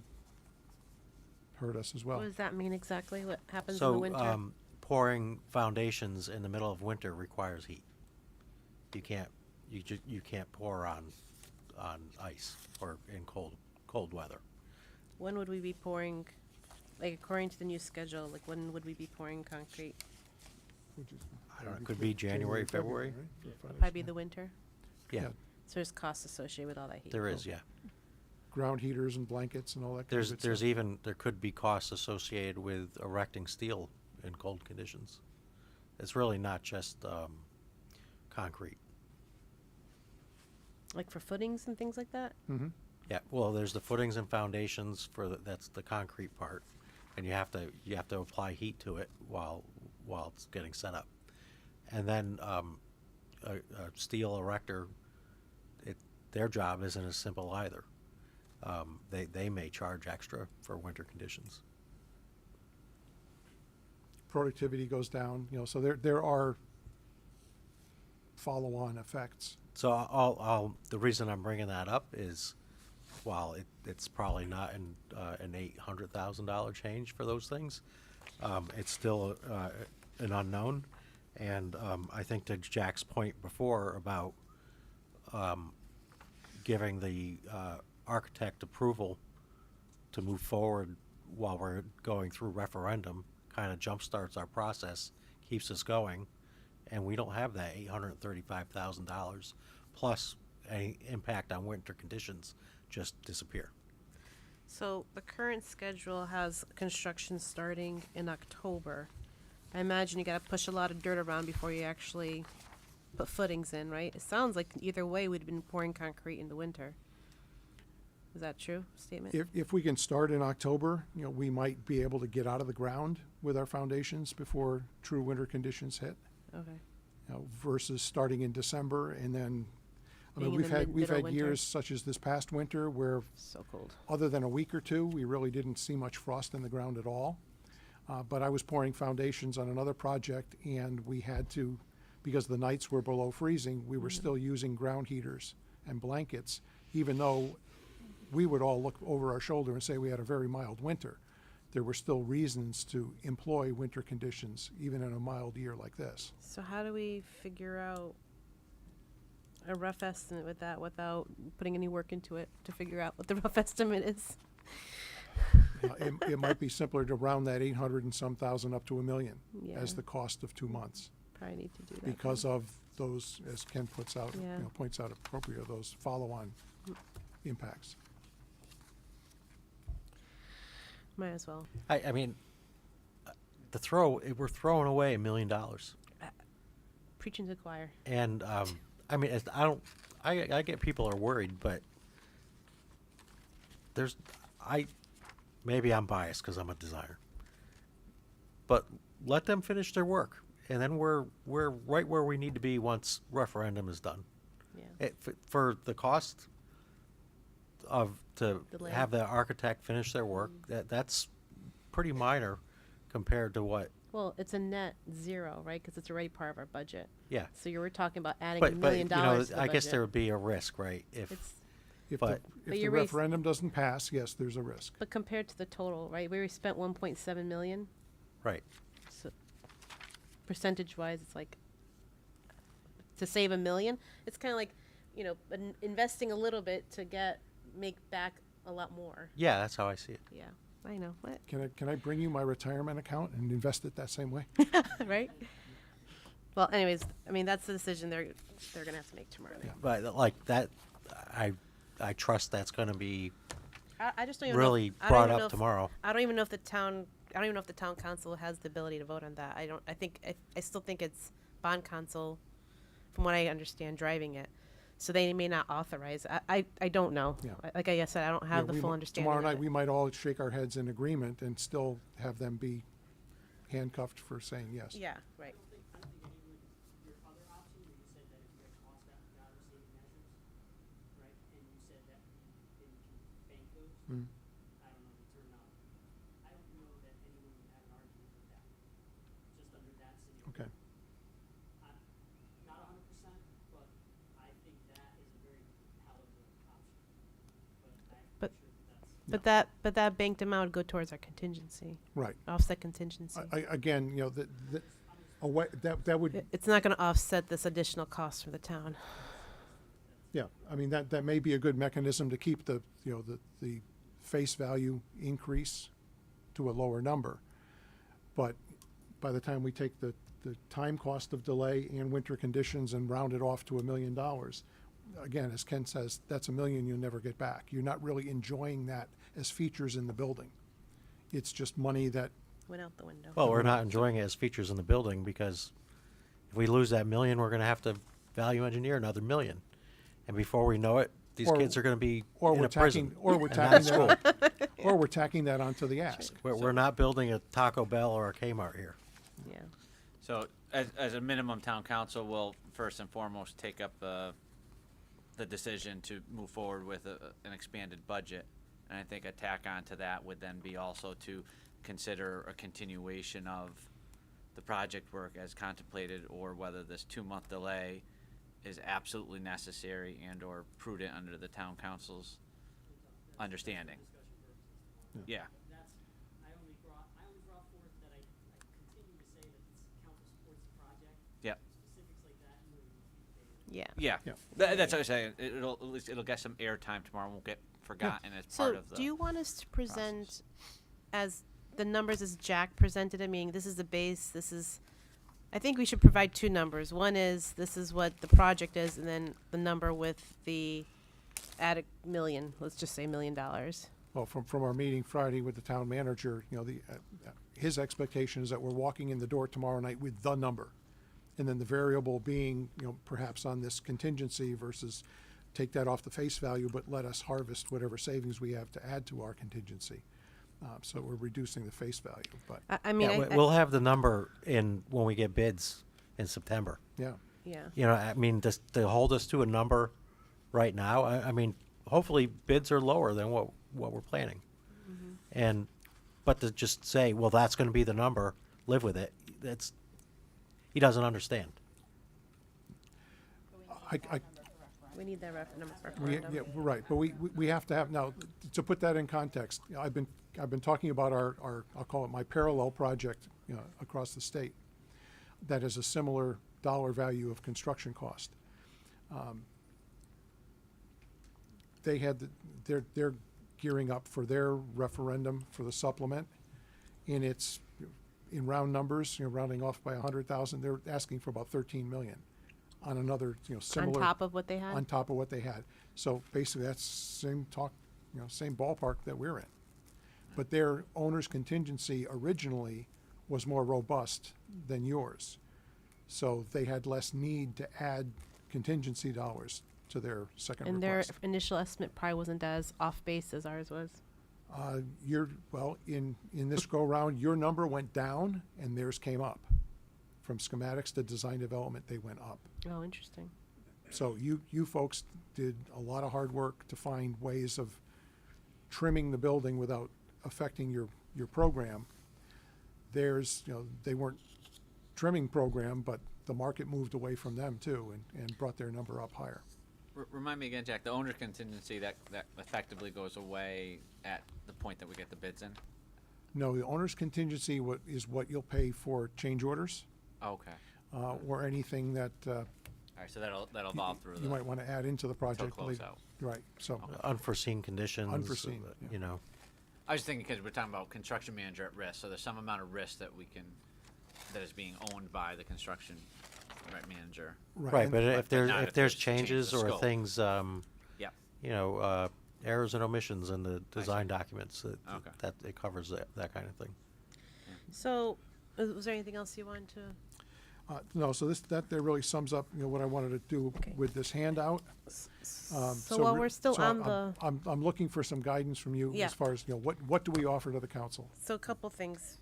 hurt us as well. What does that mean exactly? What happens in the So winter? pouring foundations in the middle of winter requires heat. You can't pour on ice or in cold weather. When would we be pouring, like according to the new schedule, like when would we be pouring concrete? I don't know, it could be January, February. It'll probably be the winter. Yeah, Yeah. So there's costs associated with all that heat. there is, yeah. Ground heaters and blankets and all that kind of good There's stuff. there could be costs associated with erecting steel in cold conditions. It's really not just concrete. Like for footings and things like that? Mm-hmm. Yeah, well, there's the footings and foundations that's the concrete part, and you have to apply heat to it while it's getting set up, and then a steel erector, their job isn't as simple either. They may charge extra for winter conditions. Productivity goes down, you know, so there are follow-on effects. So the reason I'm bringing that up is, while it's probably not an $800,000 change for those things, it's still an unknown. And I think to Jack's point before about giving the architect approval to move forward while we're going through referendum kind of jumpstarts our process, keeps us going, and we don't have that $835,000 plus any impact on winter conditions just disappear. So the current schedule has construction starting in October. I imagine you gotta push a lot of dirt around before you actually put footings in, right? It sounds like either way we'd been pouring concrete in the winter. Is that true statement? If we can start in October, we might be able to get out of the ground with our foundations before true winter conditions hit, Okay. versus starting in December and then, Being in we've the had middle winter. years such as this past winter where, So cold. other than a week or two, we really didn't see much frost in the ground at all. But I was pouring foundations on another project, and we had to, because the nights were below freezing, we were still using ground heaters and blankets, even though we would all look over our shoulder and say we had a very mild winter. There were still reasons to employ winter conditions, even in a mild year like this. So how do we figure out a rough estimate with that without putting any work into it to figure out what the rough estimate is? It might be simpler to round that 800 and some thousand up to $1 million as Yeah. the cost of 2 months, Probably need to do that. because of those, as Ken puts out, Yeah. points out appropriate, those follow-on impacts. Might as well. I mean, we're throwing away $1 million. Preaching to the choir. And, I mean, I get people are worried, but maybe I'm biased because I'm a designer. But let them finish their work, and then we're right where we need to be once referendum is done. Yeah. For the cost to Delay. have the architect finish their work, that's pretty minor compared to what. Well, it's a net zero, right? Because it's already part of our budget. Yeah. So you were talking about adding But $1 million to the I guess budget. there would be a risk, right? If It's, If But- the you're raising- referendum doesn't pass, yes, there's a risk. but compared to the total, right? We spent 1.7 million. right. So percentage-wise, it's like to save $1 million. It's kind of like, investing a little bit to make back a lot more. Yeah, that's how I see it. Yeah, I know. What? Can I bring you my retirement account and invest it that same way? Right? Well, anyways, I mean, that's the decision they're gonna have to make tomorrow night. But like that, I trust that's going to be I just don't even really know if, brought up tomorrow. I don't even know if the town council has the ability to vote on that. I still think it's bond council, from what I understand, driving it. So they may not authorize. I don't know. Yeah. Like I said, I don't have the We full mi- understanding. Tomorrow of night, it. we might all shake our heads in agreement and still have them be handcuffed for saying yes. Yeah, right. Your other option, where you said that if you had cost out saving measures, right, and you said that you can bank those, Mm. I don't know the terminology. I don't know that anyone would have an argument with that, just under that scenario. Okay. Not 100%, but I think that is a very palatable option. But I'm But- not sure that that's. But that banked amount would go towards our contingency, Right. offset contingency. Again, a way, that would, It's not going to offset this additional cost for the town. yeah, I mean, that may be a good mechanism to keep the face value increase to a lower number. But by the time we take the time cost of delay and winter conditions and round it off to $1 million, again, as Ken says, that's $1 million you'll never get back. You're not really enjoying that as features in the building. It's just money that, Went out the window. Well, we're not enjoying it as features in the building because if we lose that $1 million, we're going to have to value engineer another $1 million, and before we know it, these Or- kids are going to be or in we're a prison. tacking, or we're and not tacking school. that, or we're tacking that onto the ask. We're not building a Taco Bell or a Kmart here. Yeah. So as a minimum, town council will first and foremost take up the decision to move forward with an expanded budget. And I think a tack on to that would then be also to consider a continuation of the project work as contemplated, or whether this 2-month delay is absolutely necessary and or prudent under the town council's understanding. Yeah. That's, I only brought forth that I continue to say that this council supports the project. Yep. Specifics like that, you really need to be Yeah. Yeah. Yeah. That's what I'm saying. It'll at least it'll get some airtime tomorrow. Won't get forgotten as part So of the. do you want us to present as the numbers as Jack presented? I mean, this is the base, I think we should provide two numbers. One is, this is what the project is, and then the number with the added million, let's just say $1 million. Well, from our meeting Friday with the town manager, his expectation is that we're walking in the door tomorrow night with the number. And then the variable being, perhaps on this contingency versus take that off the face value, but let us harvest whatever savings we have to add to our contingency. So we're reducing the face value, but, I mean, Yeah, we'll have the number when we get bids in September. yeah. yeah. You know, I mean, just to hold us to a number right now, I mean, hopefully bids are lower than what we're planning. And, but to just say, well, that's gonna be the number, live with it, he doesn't understand. We need that number for We, referendum. yeah, we're right, but we have to have, now, to put that in context, I've been talking about our, I'll call it my parallel project, across the state, that is a similar dollar value of construction cost. They had, they're gearing up for their referendum for the supplement, and it's, in round numbers, rounding off by 100,000, they're asking for about 13 million on another, similar. On top of what they had? On top of what they had. So basically, that's same talk, same ballpark that we're in. But their owner's contingency originally was more robust than yours. So they had less need to add contingency dollars to their second And their request. initial estimate probably wasn't as off base as ours was. In this go-round, your number went down and theirs came up. From schematics to design development, they went up. Oh, interesting. So you folks did a lot of hard work to find ways of trimming the building without affecting your program. Theirs, they weren't trimming program, but the market moved away from them too and brought their number up higher. Remind me again, Jack, the owner's contingency, that effectively goes away at the point that we get the bids in? No, the owner's contingency is what you'll pay for change orders, Okay. or anything that All right, so that'll evolve through you might want to add into the project. close later. out. Right, so, Unforeseen conditions. Unforeseen, yeah. You know. I was just thinking because we're talking about construction manager at risk, so there's some amount of risk that that is being owned by the construction manager. Right, but But if there's not if if there's there's changes changes of or scope. things, Yeah. errors and omissions in the design see. documents, Okay. that it covers that kind of thing. So, was there anything else you wanted to? No, so that there really sums up, what I wanted to do Okay. with this handout. So while we're still on the, I'm looking for some guidance from you Yeah. as far as, what do we offer to the council? so a couple things.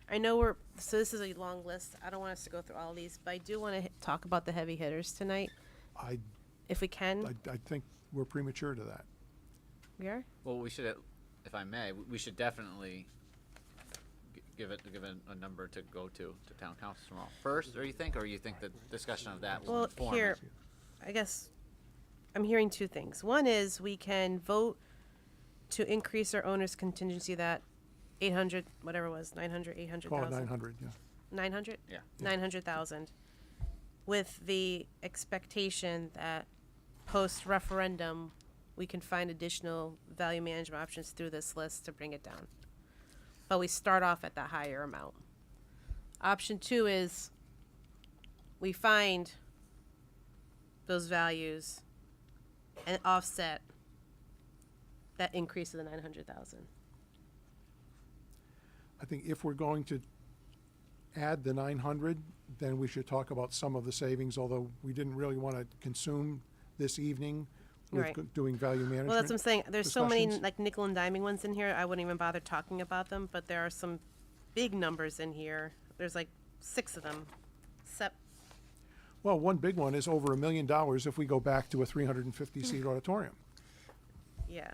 I know so this is a long list. I don't want us to go through all these, but I do want to talk about the heavy hitters tonight, I, if we can. I think we're premature to that. We are? Well, we should, if I may, we should definitely give it a number to go to town council tomorrow first, or you think the discussion of that will Well, inform here, it? I guess I'm hearing two things. One is we can vote to increase our owner's contingency that 800, whatever it was, 900, 800,000. Call it 900, yeah. 900? Yeah. 900,000. With the expectation that post-referendum, we can find additional value management options through this list to bring it down. But we start off at the higher amount. Option 2 is we find those values and offset that increase of the 900,000. I think if we're going to add the 900, then we should talk about some of the savings, although we didn't really want to consume this evening with Right. doing value management. Well, that's what I'm saying. There's so many discussions. like nickel and diming ones in here. I wouldn't even bother talking about them, but there are some big numbers in here. There's like 6 of them. Well, one big one is over $1 million if we go back to a 350-seat auditorium. Yeah.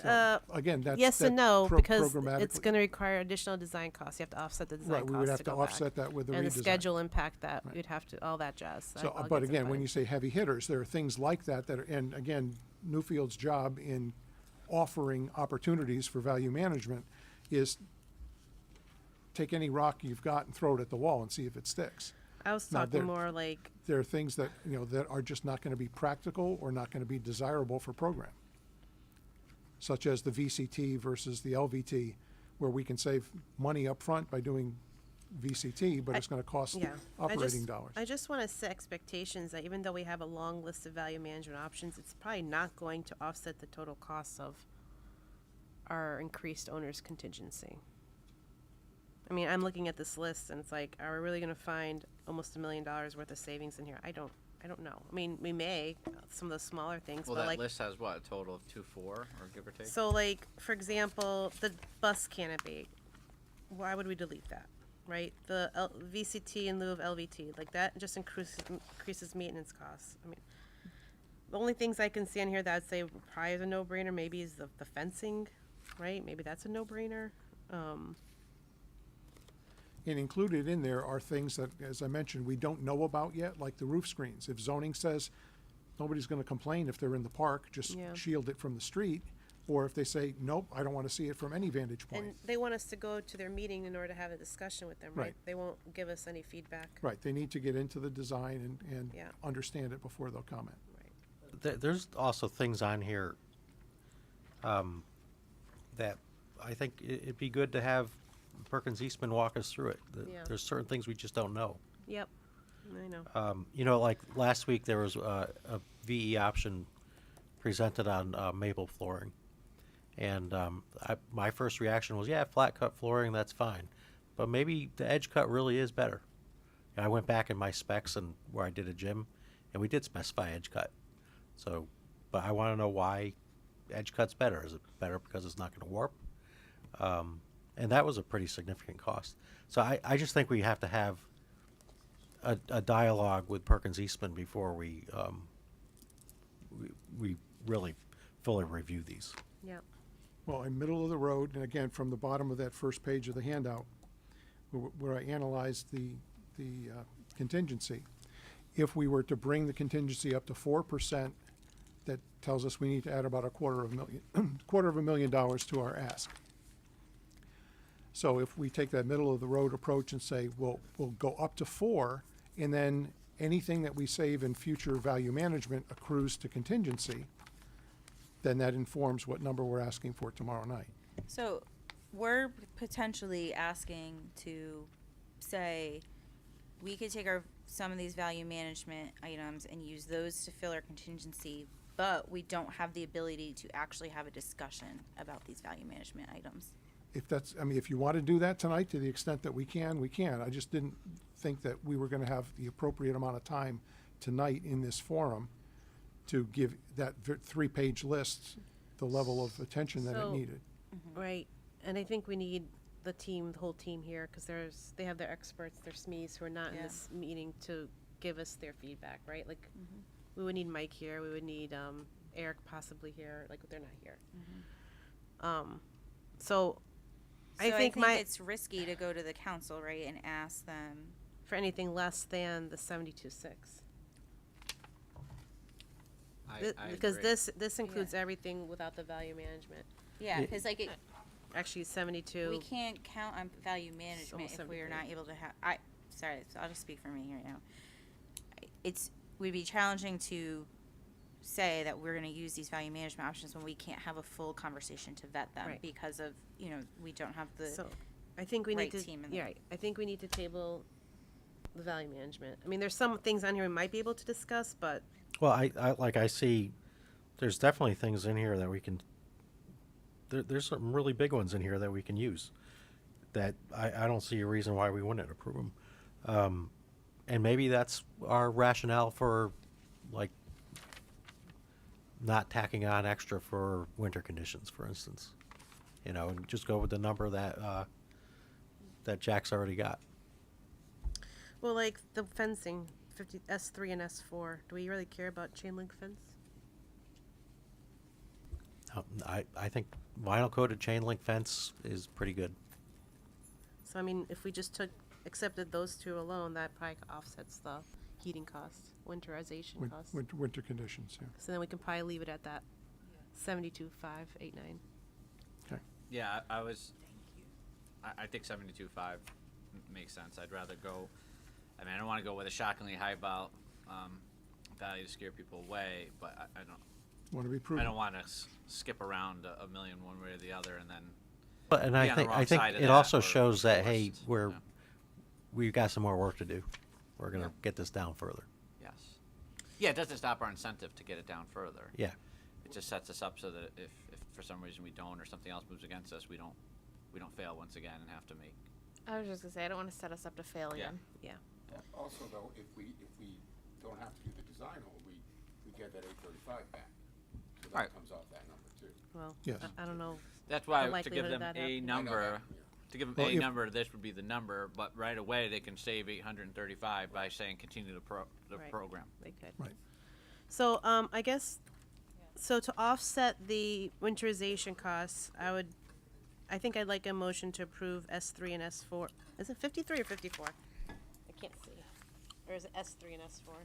So, again, that's. Yes and that no, because it's programmatically- going to require additional design costs. You have to offset the design Right, costs we would have to go back. offset that with the And the redesign. schedule impact that. Right. We'd have to, all that jazz. So, I'll but get to again, that. when you say heavy hitters, there are things like that are, and again, Newfield's job in offering opportunities for value management is take any rock you've got and throw it at the wall and see if it sticks. I was Now, talking there- more like, There are things that, that are just not going to be practical or not going to be desirable for program, such as the VCT versus the LVT, where we can save money up front by doing VCT, but it's going to cost yeah. operating dollars. I just want to set expectations that even though we have a long list of value management options, it's probably not going to offset the total costs of our increased owner's contingency. I mean, I'm looking at this list and it's like, are we really going to find almost $1 million worth of savings in here? I don't I don't know. I mean, we may, some of the smaller things, Well, but that like, list has what, a total of 2.4, or give or take? so like, for example, the bus canopy, why would we delete that, right? The VCT in lieu of LVT, like that just increases maintenance costs. I mean, the only things I can see on here that I'd say probably is a no-brainer maybe is the fencing, right? Maybe that's a no-brainer. And included in there are things that, as I mentioned, we don't know about yet, like the roof screens. If zoning says nobody's gonna complain if they're in the park, just Yeah. shield it from the street, or if they say, nope, I don't wanna see it from any vantage point. And they want us to go to their meeting in order to have a discussion with them, right? Right. They won't give us any feedback. Right, they need to get into the design and Yeah. understand it before they'll comment. There's also things on here that I think it'd be good to have Perkins Eastman walk us through it. Yeah. There's certain things we just don't know. Yep, I know. You know, like last week there was a VE option presented on maple flooring. And my first reaction was, yeah, flat cut flooring, that's fine. But maybe the edge cut really is better. And I went back in my specs and where I did a gym, and we did specify edge cut. So, but I want to know why edge cut's better. Is it better because it's not going to warp? And that was a pretty significant cost. So I just think we have to have a dialogue with Perkins Eastman before we really fully review these. Yep. Well, in middle of the road, and again, from the bottom of that first page of the handout, where I analyzed the contingency, if we were to bring the contingency up to 4%, that tells us we need to add about $250,000 to our ask. So if we take that middle of the road approach and say, we'll go up to 4, and then anything that we save in future value management accrues to contingency, then that informs what number we're asking for tomorrow night. So we're potentially asking to say, we could take some of these value management items and use those to fill our contingency, but we don't have the ability to actually have a discussion about these value management items. If that's, I mean, if you want to do that tonight, to the extent that we can, we can. I just didn't think that we were going to have the appropriate amount of time tonight in this forum to give that 3-page list the level of attention that it So- needed. Right, and I think we need the whole team here, because they have their experts, their SMEs who are not in Yeah. this meeting to give us their feedback, right? Like, we would need Mike here, we would need Eric possibly here, like, they're not here. So, I think it's risky to go to the council, right, and ask them. for anything less than the 72.6. I Because agree. this includes everything without the value management. Yeah, because like Actually, 72. we can't count on value management almost if we are 73. not able to have. Sorry, so I'll just speak for me here now. Would be challenging to say that we're going to use these value management options when we can't have a full conversation to vet them Right. because of we don't have the. So, I think we right need to. team in Yeah, there. right. I think we need to table the value management. I mean, there's some things on here we might be able to discuss, but Well, I see, there's definitely things in here that we can, there's some really big ones in here that we can use, that I don't see a reason why we wouldn't approve them. And maybe that's our rationale for, like, not tacking on extra for winter conditions, for instance. And just go with the number that Jack's already got. well, like the fencing, S3 and S4. Do we really care about chain link fence? I think vinyl coated chain link fence is pretty good. So I mean, if we just accepted those two alone, that probably offsets the heating costs, winterization costs. Winter conditions, yeah. So then we can probably leave it at that 72,589. Okay. Yeah, I think 72.5 makes sense. I'd rather go, I mean, I don't want to go with a shockingly high value to scare people away, but I don't. Want to be I prudent. don't want to skip around a million one way or the other, and then. But and be I on the think wrong side of it that also or shows that hey, forced, we've got some more work to do. We're gonna Yeah. get this down further. Yes. Yeah, it doesn't stop our incentive to get it down further. Yeah. It just sets us up so that if for some reason we don't, or something else moves against us, we don't fail once again and have to make. I was just gonna say I don't want to set us up to fail Yeah. again. Yeah. Also, though, if we don't have to do the design hole, we get that 835 back. So that Right. comes off that number too. Well, Yes. I don't know. That's the why to likelihood give of them that a happening. I know number, that, to give them Well, a if- number, this would be the number, but right away they can save 835 by saying continue the Right. program. They could. Right. So, I guess, so to offset the winterization costs, I think I'd like a motion to approve S3 and S4. Is it 53 or 54? I can't see. Or is it S3 and S4?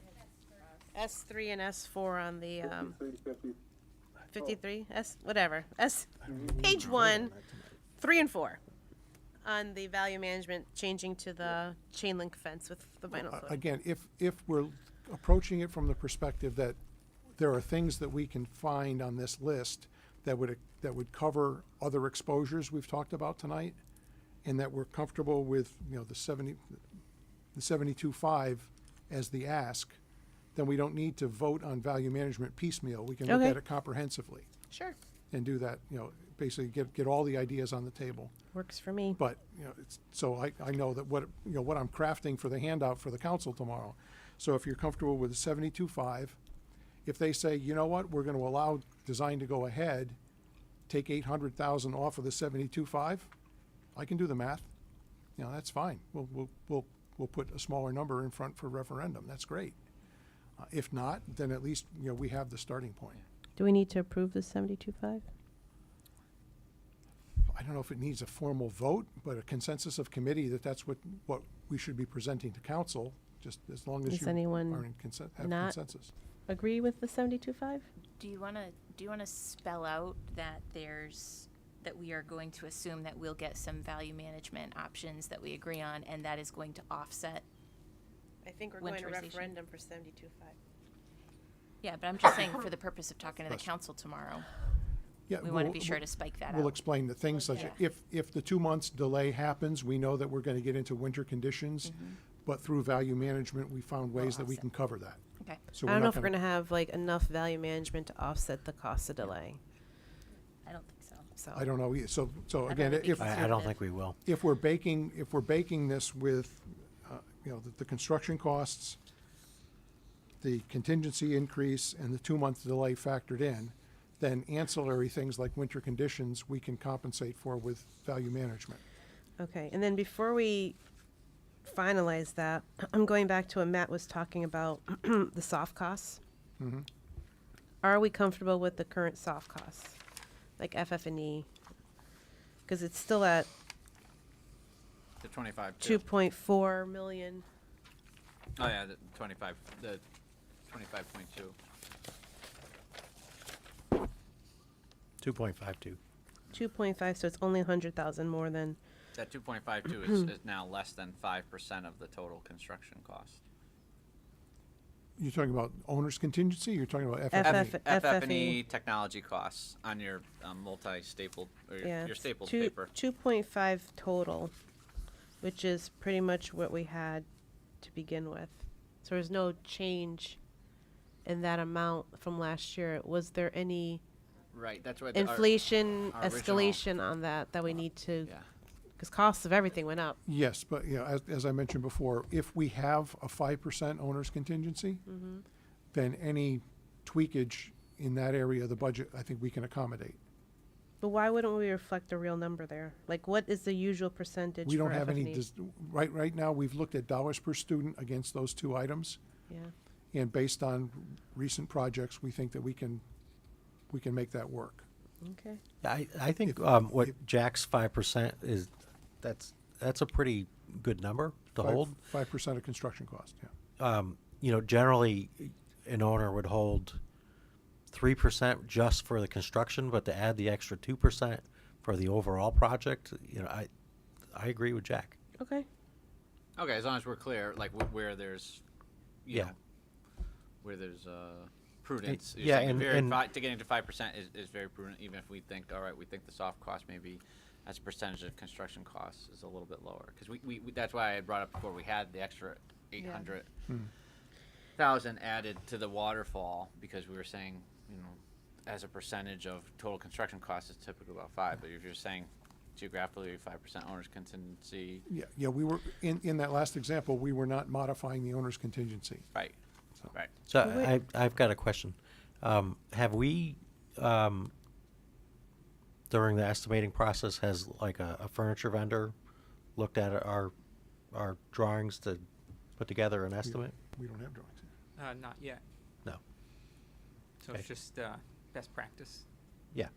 S3 and S4 on the, 53, whatever, page 1, 3 and 4. On the value management, changing to the chain link fence with the vinyl coating. Again, if we're approaching it from the perspective that there are things that we can find on this list that would cover other exposures we've talked about tonight, and that we're comfortable with, the 72.5 as the ask, then we don't need to vote on value management piecemeal. We can look Okay. at it comprehensively Sure, and do that, basically get all the ideas on the table. works for me. But, so I know that what I'm crafting for the handout for the council tomorrow. So if you're comfortable with the 72.5, if they say, you know what, we're gonna allow design to go ahead, take 800,000 off of the 72.5, I can do the math. That's fine. We'll put a smaller number in front for referendum. That's great. If not, then at least, we have the starting point. Do we need to approve the 72.5? I don't know if it needs a formal vote, but a consensus of committee that's what we should be presenting to council, just as long as Does you anyone are have not- consensus. Agree with the 72.5? Do you wanna spell out that that we are going to assume that we'll get some value management options that we agree on, and that is going to offset? I think we're going to Winterization. referendum for 72.5. Yeah, but I'm just saying for the purpose of talking to the Yes. council tomorrow, Yeah, we wanna we'll- be sure we'll- to spike that We'll out. explain the things such, Yeah. if the 2 months delay happens, we know that we're gonna get into winter conditions, but through value management, we found ways that we offset. can cover that. Okay. So I don't know not if we're gonna have enough value management to offset the cost of delay. I don't think so. So I don't know either. So I'd again, rather be if, I don't think we will. if we're baking this with, the construction costs, the contingency increase, and the 2-month delay factored in, then ancillary things like winter conditions, we can compensate for with value management. Okay, and then before we finalize that, I'm going back to what Matt was talking about, the soft costs. Mhm. Are we comfortable with the current soft costs, like FF&E? Because it's still at The 25. 2.4 million. Oh yeah, the 25. The 25.2. 2.52. 2.5, so it's only 100,000 more than, That 2.52 is now less than 5% of the total construction cost. You're talking about owner's contingency, you're talking about FF FF&E? FF&E technology costs on your multi-stapled, or yeah. your stapled two- paper. 2.5 total, which is pretty much what we had to begin with. So there's no change in that amount from last year. Was there any Right, that's what inflation our original- escalation on that we need to, Yeah. because costs of everything went up. Yes, but, as I mentioned before, if we have a 5% owner's contingency, then any tweakage in that area of the budget, I think we can accommodate. But why wouldn't we reflect a real number there? Like, what is the usual percentage We don't for have any, FF&E? right now, we've looked at dollars per student against those 2 items, Yeah, and based on recent projects, we think that we can make that work. okay. I think If- what Jack's 5% is, that's a pretty good number to hold. 5% of construction cost, yeah. Generally, an owner would hold 3% just for the construction, but to add the extra 2% for the overall project, I agree with Jack. Okay. Okay, as long as we're clear, like where there's, you Yeah. know, where there's prudence. You're yeah, saying and- very and- to getting to 5% is very prudent, even if we think, all right, we think the soft cost maybe as a percentage of construction costs is a little bit lower. Because we that's why I had brought up before we had the extra 800,000 added to the waterfall, because we were saying, as a percentage of total construction costs, it's typically about 5. But if you're saying geographically 5% owner's contingency, Yeah, we were, in that last example, we were not modifying the owner's contingency. right? So Right. So I've got a question. Have we, during the estimating process, has like a furniture vendor looked at our drawings to put together an estimate? We don't have drawings. Not yet. No. So Okay. it's just best practice. Yeah.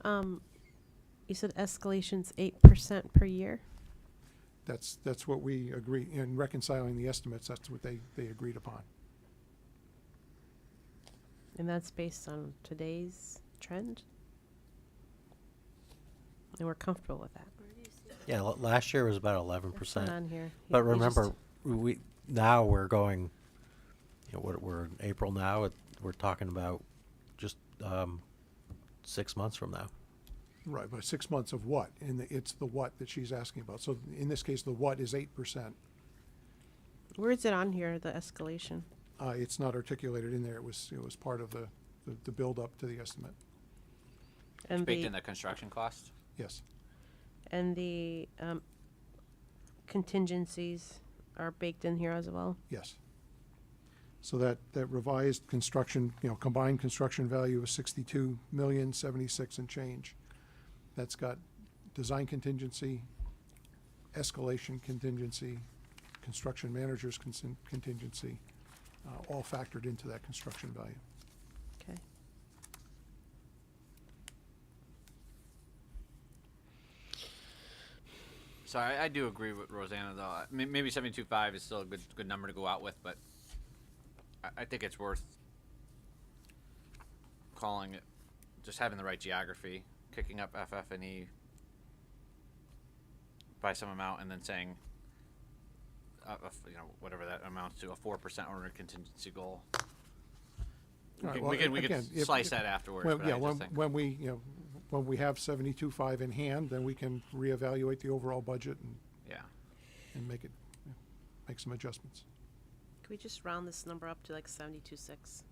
You said escalation's 8% per year? That's what we agree, in reconciling the estimates, that's what they agreed upon. And that's based on today's trend? And we're comfortable with that? Yeah, last year was about 11%. It's not on here. But You just- remember, now we're going, we're in April now, we're talking about just 6 months from now. Right, but 6 months of what? And it's the what that she's asking about. So in this case, the what is 8%. Where is it on here, the escalation? It's not articulated in there. It was part of the build up to the estimate. And Baked the, in the construction cost? Yes. and the contingencies are baked in here as well? Yes. So that revised construction, combined construction value of 62,076,000 and change. That's got design contingency, escalation contingency, construction manager's contingency, all factored into that construction value. Okay. So I do agree with Rosanna, though. Maybe 72.5 is still a good number to go out with, but I think it's worth calling it, just having the right geography, kicking up FF&E by some amount, and then saying, whatever that amounts to, a 4% owner contingency goal. We can slice that afterwards. Well, but yeah, I just think when we have 72.5 in hand, then we can reevaluate the overall budget and make some adjustments. Can we just round this number up to like 72.6?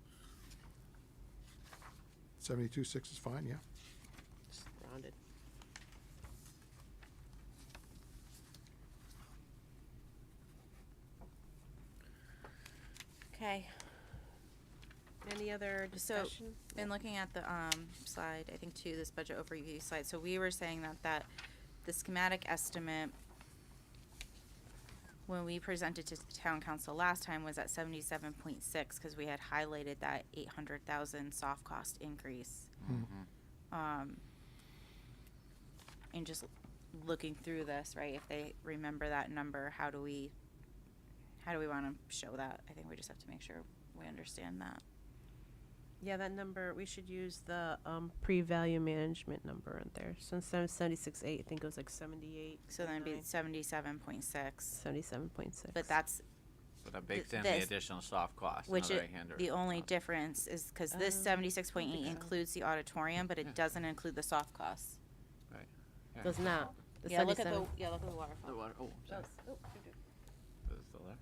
72.6 is fine, yeah. Just rounded. Okay. Any other So, discussion? in looking at the slide, I think too, this budget overview slide, so we were saying that the schematic estimate, when we presented to the town council last time, was at 77.6, because we had highlighted that 800,000 soft cost increase. And just looking through this, right, if they remember that number, how do we want to show that? I think we just have to make sure we understand that. Yeah, that number, we should use the pre-value management number in there. So instead of 76.8, I think it was like 78. So then it'd be 77.6. 77.6. But that's, But that bakes in this- the additional soft cost. which another it, 800 the only cost. difference is, because this 76.8 includes the auditorium, but it doesn't include the soft costs. Right. Yeah. Does not. The Yeah, look at the 77. waterfall. Sorry. Is it still there?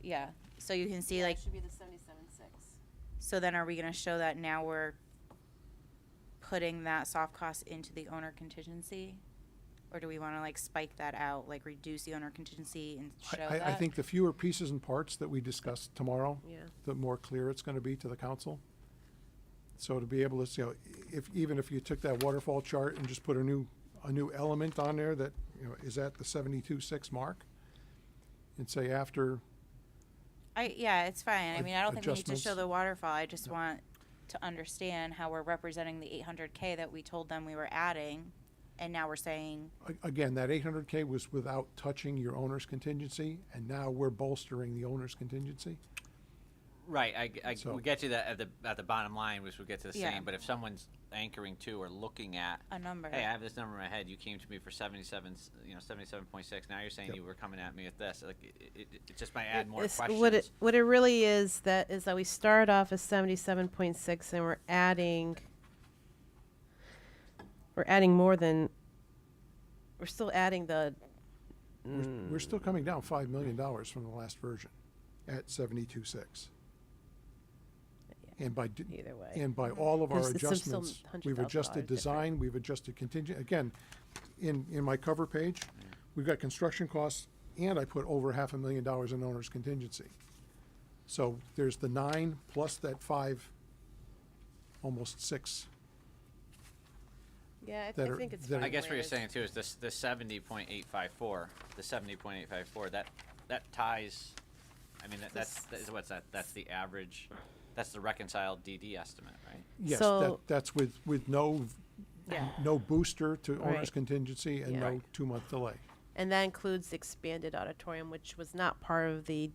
Yeah, so you can see like, should be the 77.6. so then are we gonna show that now we're putting that soft cost into the owner contingency? Or do we wanna like spike that out, like reduce the owner contingency and show that? I think the fewer pieces and parts that we discuss tomorrow, Yeah. the more clear it's gonna be to the council. So to be able to, even if you took that waterfall chart and just put a new element on there that, is at the 72.6 mark, and say after, Yeah, it's fine. I mean, I don't think we need to adjustments. show the waterfall. I just want to understand how we're representing the 800K that we told them we were adding, and now we're saying, again, that 800K was without touching your owner's contingency, and now we're bolstering the owner's contingency. Right, So- we get to that at the bottom line, which we get to the Yeah. same, but if someone's anchoring to or looking at, a number. hey, I have this number in my head, you came to me for 77.6, now you're saying Yep. you were coming at me with this, like, it just might add more It's- questions. What it really is that we start off as 77.6 and we're adding more than, we're still adding the, We're still coming down $5 million from the last version at 72.6. And by, either way. and by all of our There's some still adjustments, $100,000 we've adjusted design, we've adjusted contingent. Again, in my cover page, we've got construction costs and I put over $500,000 in owner's contingency. So there's the 9 plus that 5, almost 6. Yeah, I That are- think it's that fine. are- I guess the what way you're it is. saying too is this, the 70.854, that ties, I mean, what's that, that's the average, that's the reconciled DD estimate, right? Yes, So- that's with no, Yeah. no booster to owner's Right. contingency and Yeah. no Right. 2-month delay. And that includes the expanded auditorium, which was not part of the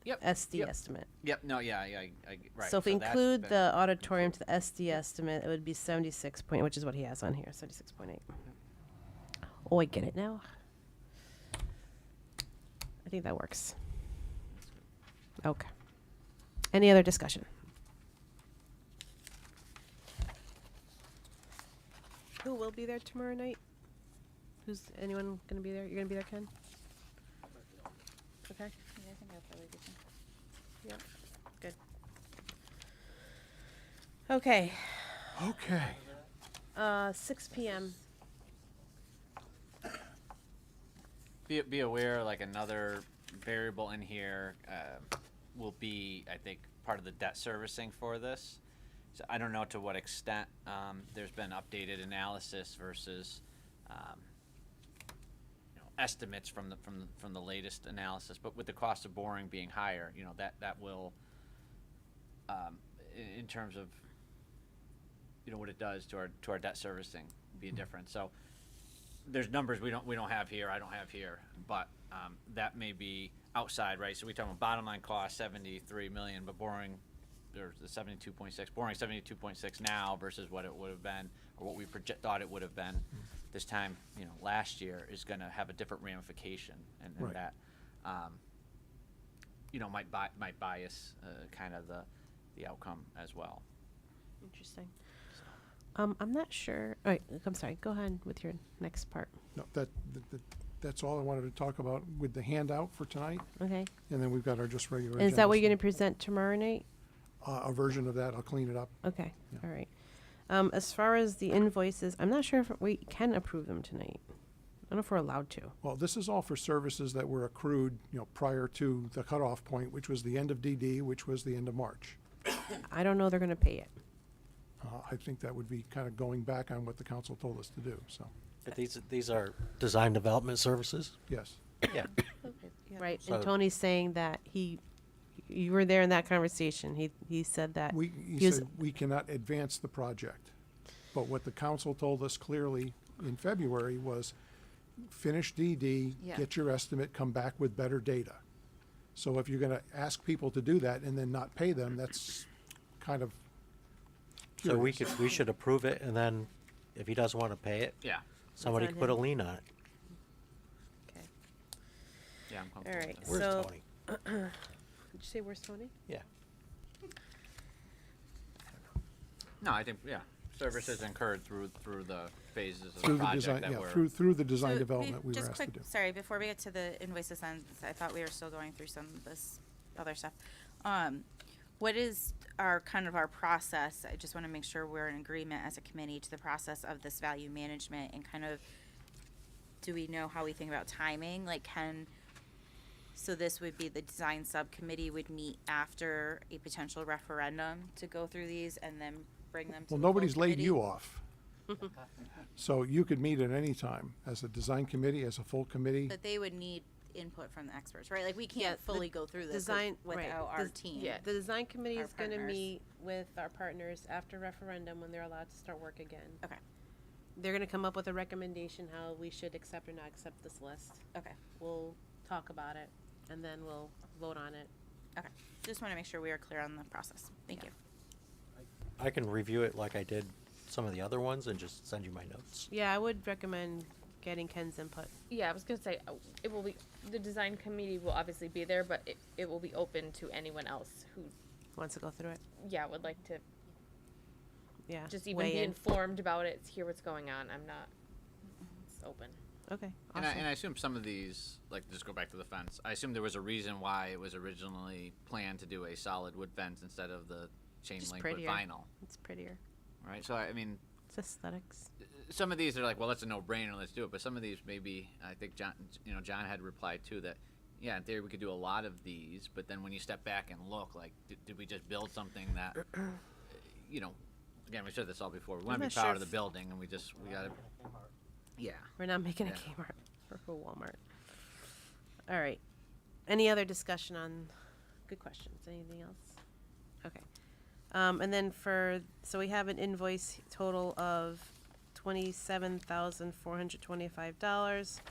Yep, SD yep. estimate. Yep, no, yeah, right. So if we that's include been- the auditorium to the SD estimate, it would be 76 point, which is what he has on here, 76.8. Oh, I get it now. I think that works. Okay. Any other discussion? Who will be there tomorrow night? Anyone gonna be there? You're gonna be there, Ken? Okay. Yeah, I think I'll probably be fine. Yep. Good. Okay. Okay. 6 p.m. Be aware, like another variable in here will be, I think, part of the debt servicing for this. So I don't know to what extent there's been updated analysis versus estimates from the latest analysis. But with the cost of borrowing being higher, that will, in terms of what it does to our debt servicing, be a difference. So there's numbers we don't have here, I don't have here, but that may be outside, right? So we talk about bottom line cost 73 million, but borrowing, there's the 72.6, borrowing 72.6 now versus what it would have been, or what we thought it would have been this time, last year, is going to have a different ramification, and Right. that, might bias kind of the outcome as well. Interesting. I'm not sure. All right, I'm sorry. Go ahead with your next part. No, that's all I wanted to talk about with the handout for tonight. Okay. And then we've got our just regular. Is that what agenda you're going to present tomorrow night? A version of that, I'll clean it up. Okay. Yeah. All right. As far as the invoices, I'm not sure if we can approve them tonight. I don't know if we're allowed to. Well, this is all for services that were accrued, prior to the cutoff point, which was the end of DD, which was the end of March. I don't know they're going to pay it. I think that would be kind of going back on what the council told us to do, so, But these are design development services? yes. Yeah. Right. So- And Tony's saying that you were there in that conversation. He said that He he was- said, we cannot advance the project. But what the council told us clearly in February was, finish DD, Yeah. get your estimate, come back with better data. So if you're gonna ask people to do that and then not pay them, that's kind of So curious. we should approve it, and then if he doesn't want to pay it, Yeah, somebody on could put a him. lien on it. Okay. yeah, I'm comfortable All with right. that. Where's So, Tony? did you say where's Tony? Yeah. No, I think, services incurred through the phases of Through the the project design, that yeah, were. through the design So, development we were just asked to quick, do. sorry, before we get to the invoices, and I thought we were still going through some of this other stuff. What is our process? I just want to make sure we're in agreement as a committee to the process of this value management, and kind of, do we know how we think about timing? So this would be the design subcommittee would meet after a potential referendum to go through these and then bring them to Well, the full nobody's laid committee? you off. So you could meet at any time as a design committee, as a full committee. But they would need input from the experts, right? Like, we Yeah, can't the fully go through this design right. without our Des- team. Yeah. The design committee Our is going to partners. meet with our partners after referendum when they're allowed to start work again. Okay, They're going to come up with a recommendation how we should accept or not accept this list. okay, We'll talk about it, and then we'll vote on it. okay. Just want to make sure we are clear on the process. Thank you. I can review it like I did some of the other ones and just send you my notes. Yeah, I would recommend getting Ken's input. Yeah, I was gonna say, it will be, the design committee will obviously be there, but it will be open to anyone else who, Wants to go through it? would like to Yeah. just even weigh be in. informed about it, hear what's going on. It's open. Okay. And Awesome. I assume some of these, like, just go back to the fence, I assume there was a reason why it was originally planned to do a solid wood fence instead of the chain Just link with prettier. vinyl, It's prettier. right? So, I mean, It's aesthetics. Some of these are like, well, that's a no-brainer, let's do it. But some of these maybe, I think John had replied too that, yeah, in theory we could do a lot of these, but then when you step back and look, like, did we just build something that, again, we said this all before. We want to be not sure proud of the if- building, and we gotta. Yeah. We're not making Yeah. a Kmart or a Walmart. All right. Any other discussion on? Good questions. Anything else? Okay. And then so we have an invoice total of $27,425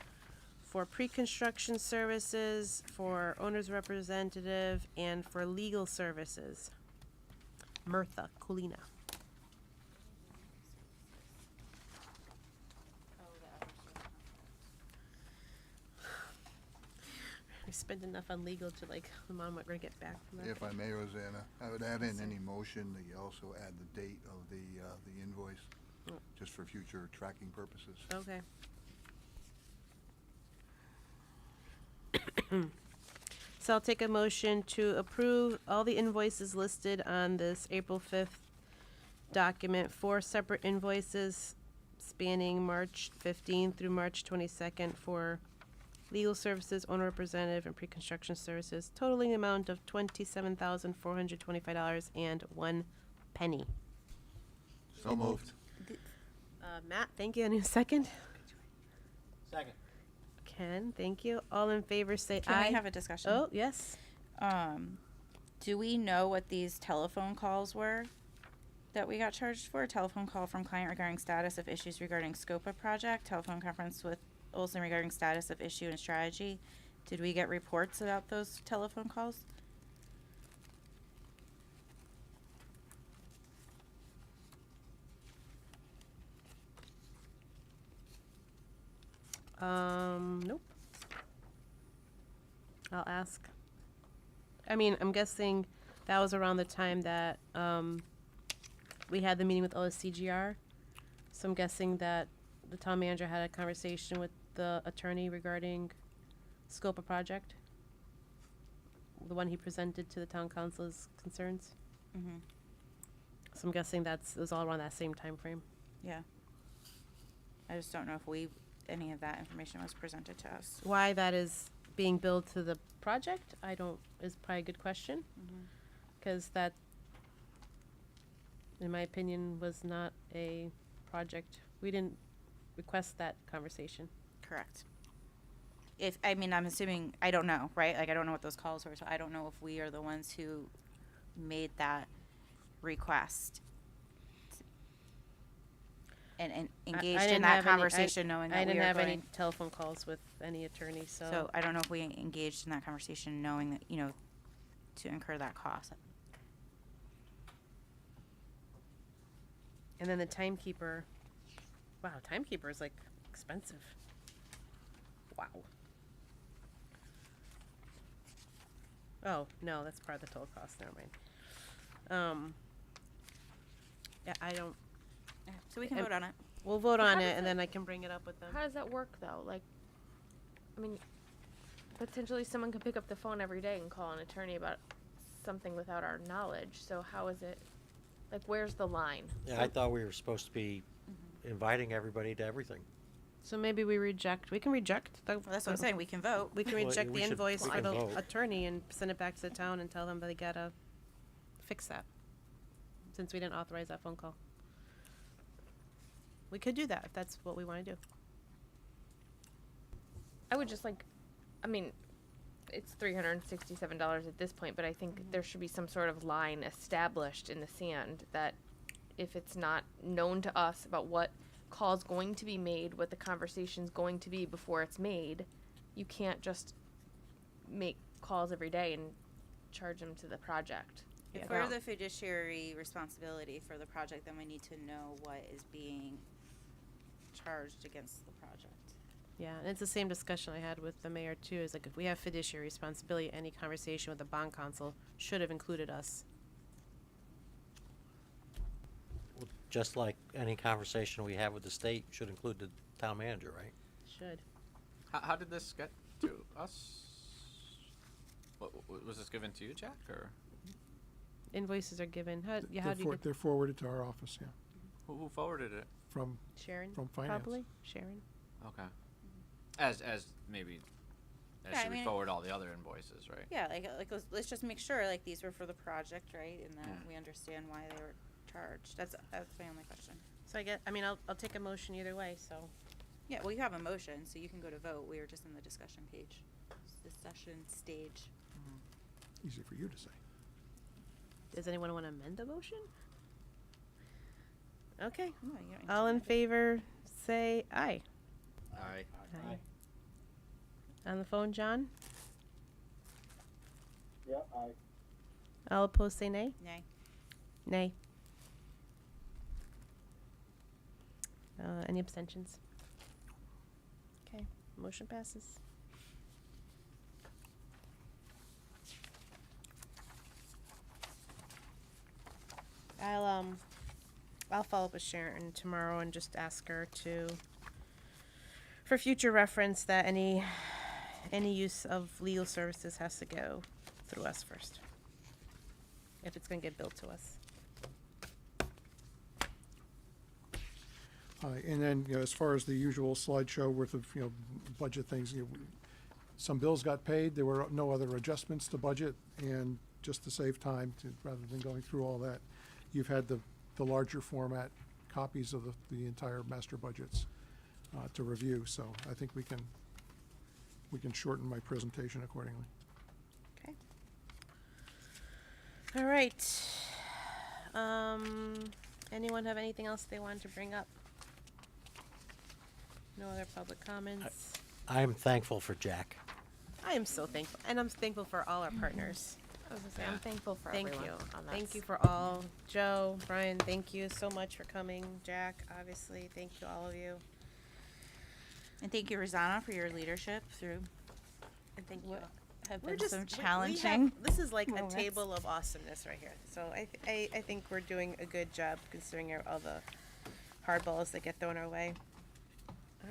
for pre-construction services, for owner's representative, and for legal services. Mirtha Colina. We spent enough on legal to Mom, what we're gonna get back from that. If I may, Rosanna, I would add in any motion that you also add the date of the invoice, just for future tracking purposes. Okay. So I'll take a motion to approve all the invoices listed on this April 5th document, 4 separate invoices spanning March 15th through March 22nd for legal services, owner representative, and pre-construction services, totaling amount of $27,425.01. So moved. Matt, thank you. Any second? Second. Ken, thank you. All in favor say Can aye. we have a discussion? Oh, yes. Do we know what these telephone calls were that we got charged for? Telephone call from client regarding status of issues regarding scope of project, telephone conference with Olson regarding status of issue and strategy. Did we get reports about those telephone calls? Nope. I'll ask. I mean, I'm guessing that was around the time that we had the meeting with OSCGR. So I'm guessing that the town manager had a conversation with the attorney regarding scope of project. The one he presented to the town council's concerns. Mm-hmm. So I'm guessing it was all around that same time frame. Yeah. I just don't know if any of that information was presented to us. Why that is being billed to the project, is probably a good question. Because that, in my opinion, was not a project. We didn't request that conversation. Correct. I'm assuming, I don't know, right? Like, I don't know what those calls were, so I don't know if we are the ones who made that request. And engaged in didn't that have any- conversation knowing that I we didn't are have any going. telephone calls with any attorney, so. So I don't know if we engaged in that conversation knowing that, to incur that cost. And then the timekeeper, wow, timekeeper is expensive. Wow. Oh, no, that's part of the total cost, never mind. Yeah, I don't. So we can And- vote on it. We'll vote How on does it, and it- then I can bring it up with them. How does that work though? Potentially someone could pick up the phone every day and call an attorney about something without our knowledge. So how is it, where's the line? Yeah, I thought we were supposed to be inviting everybody to everything. So maybe we can reject Well, that's what I'm saying. We can vote. We can Well, reject we the should- invoice we for can the vote. attorney and send it back to the town and tell them that they gotta fix that. Since we didn't authorize that phone call. We could do that if that's what we wanna do. I would just it's $367 at this point, but I think there should be some sort of line established in the sand that if it's not known to us about what call's going to be made, what the conversation's going to be before it's made, you can't just make calls every day and charge them to the project. If we're the fiduciary responsibility for the project, then we need to know what is being charged against the project. Yeah, and it's the same discussion I had with the mayor too, is if we have fiduciary responsibility, any conversation with the bond council should have included us. Just like any conversation we have with the state should include the town manager, right? Should. How did this get to us? Was this given to you, Jack, or Invoices are given, how do you They're forwarded to our office, yeah. who forwarded it? from Sharon, From finance. probably? Sharon? Okay. As maybe, as Yeah, I should we mean- forward all the other invoices, right? Yeah, like let's just make sure like these were for the project, right? And that Yeah. we understand why they were charged. That's my only question. So I'll take a motion either way, so. Yeah, well, you have a motion, so you can go to vote. We were just in the discussion page, discussion stage. Easy for you to say. Does anyone want to amend the motion? Okay. No, you don't need All to in amend it. favor, say aye. Aye. Aye. On the phone, John? Yeah, aye. All opposed, say nay. Nay. Nay. Any abstentions? Okay, motion passes. I'll follow up with Sharon tomorrow and just ask her for future reference, that any use of legal services has to go through us first, if it's gonna get billed to us. And then, as far as the usual slideshow worth of, budget things, some bills got paid, there were no other adjustments to budget, and just to save time, rather than going through all that, you've had the larger format copies of the entire master budgets to review, so I think we can shorten my presentation accordingly. Okay. All right. Anyone have anything else they wanted to bring up? No other public comments? I'm thankful for Jack. I am so thankful, and I'm thankful for all our partners. I was gonna say, I'm thankful for Thank everyone you. on that. Thank you for all. Joe, Brian, thank you so much for coming. Jack, obviously, thank you, all of you. And thank you, Rosanna, for your leadership through And thank you. what have We're been just some we challenging. have, this is like moments. a table of awesomeness right here. So I think we're doing a good job considering all the hardballs that get thrown our way.